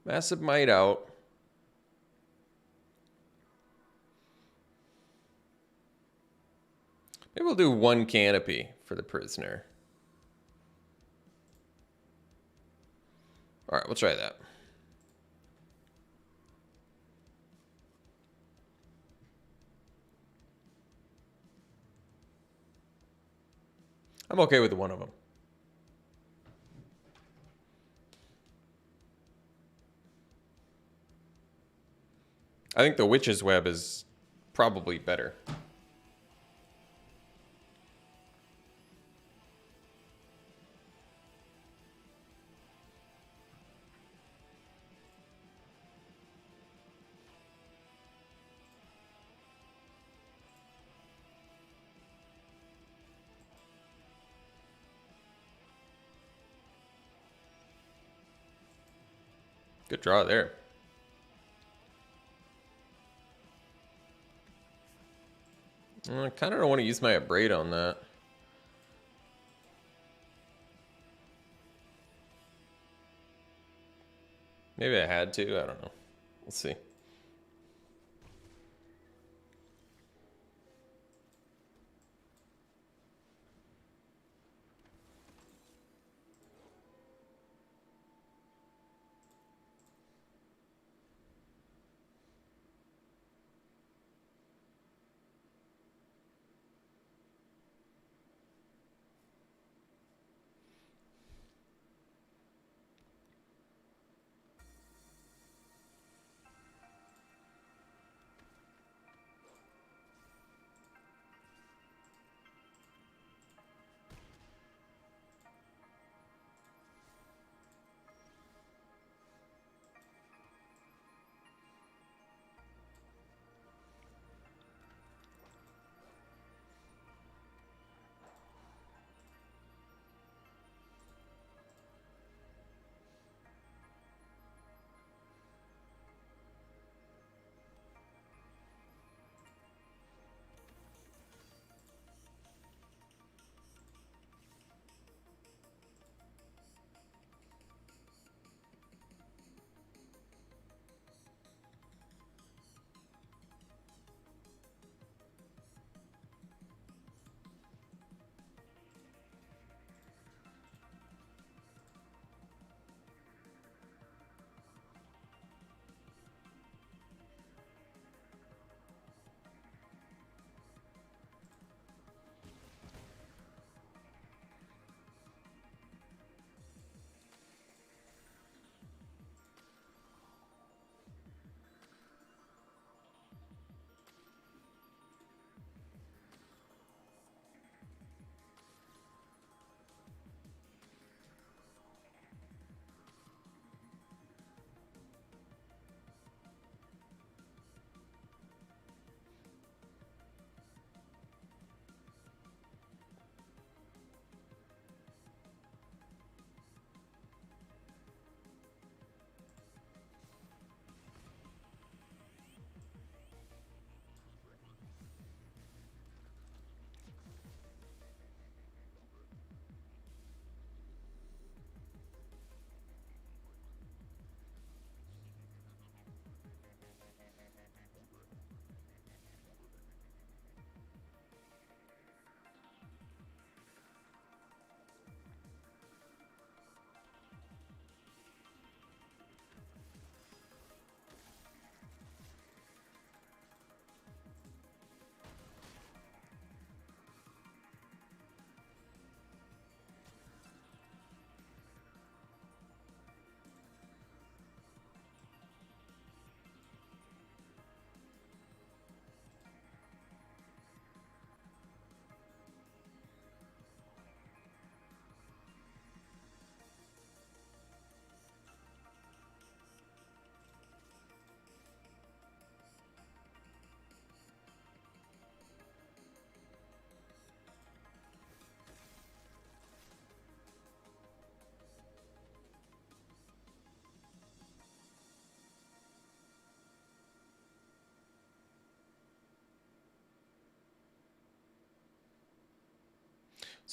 Massive Might out. Maybe we'll do one Canopy for the Prisoner. All right, we'll try that. I'm okay with one of them. I think the Witch's Web is probably better. Good draw there. I kind of don't want to use my Abrade on that. Maybe I had to. I don't know. We'll see.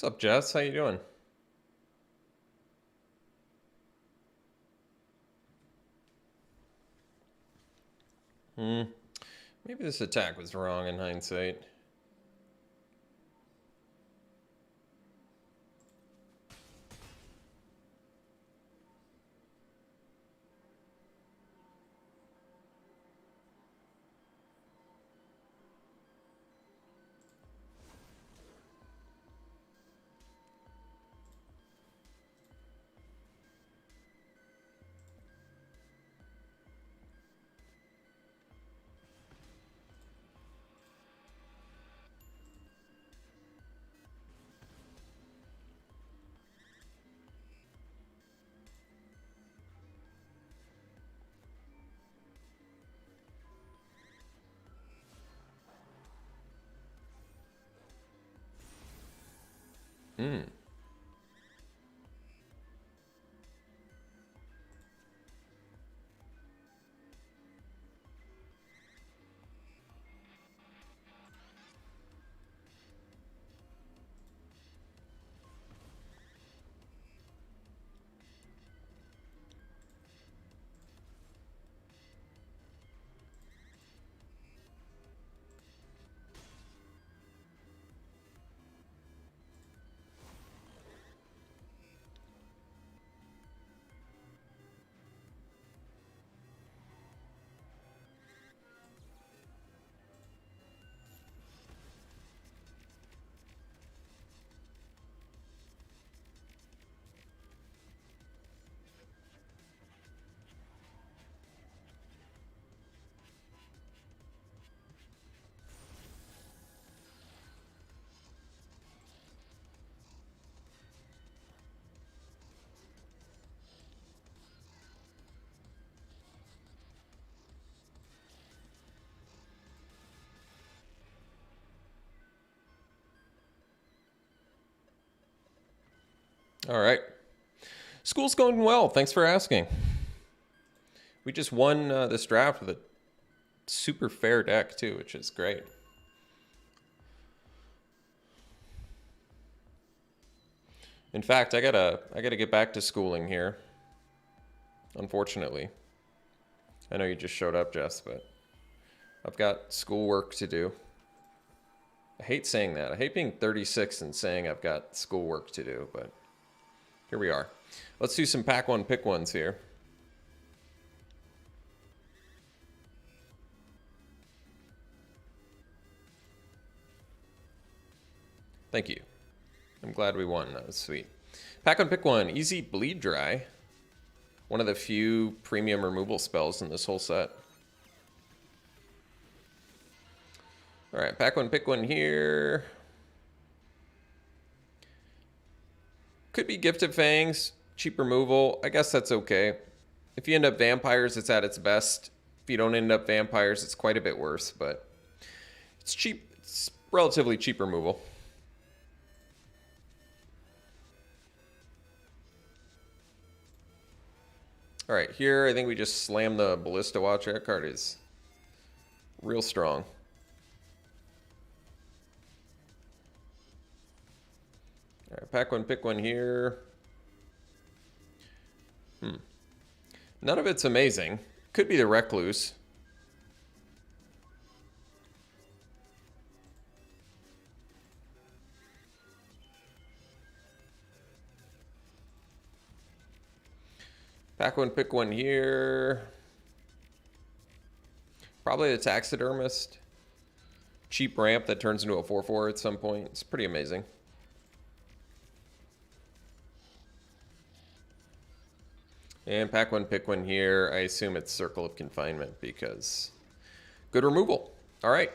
What's up, Jess? How you doing? Maybe this attack was wrong in hindsight. All right. School's going well. Thanks for asking. We just won this draft with a super fair deck too, which is great. In fact, I gotta get back to schooling here. Unfortunately. I know you just showed up, Jess, but I've got schoolwork to do. I hate saying that. I hate being 36 and saying I've got schoolwork to do, but here we are. Let's do some pack one, pick ones here. Thank you. I'm glad we won. That was sweet. Pack one, pick one. Easy bleed dry. One of the few premium removal spells in this whole set. All right, pack one, pick one here. Could be Gifted Fangs, cheap removal. I guess that's okay. If you end up Vampires, it's at its best. If you don't end up Vampires, it's quite a bit worse, but it's cheap. It's relatively cheap removal. All right, here I think we just slam the Ballista Watch. That card is real strong. All right, pack one, pick one here. None of it's amazing. Could be the Recluse. Pack one, pick one here. Probably the Taxidermist. Cheap ramp that turns into a 4/4 at some point. It's pretty amazing. And pack one, pick one here. I assume it's Circle of Confinement because good removal. All right.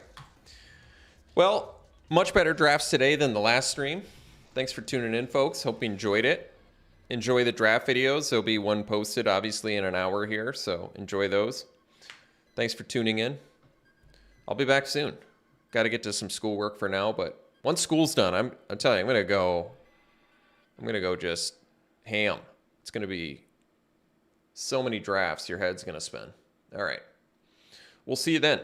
Well, much better drafts today than the last stream. Thanks for tuning in, folks. Hope you enjoyed it. Enjoy the draft videos. There'll be one posted, obviously, in an hour here, so enjoy those. Thanks for tuning in. I'll be back soon. Got to get to some schoolwork for now, but once school's done, I'm telling you, I'm gonna go just ham. It's gonna be so many drafts your head's gonna spin. All right. We'll see you then.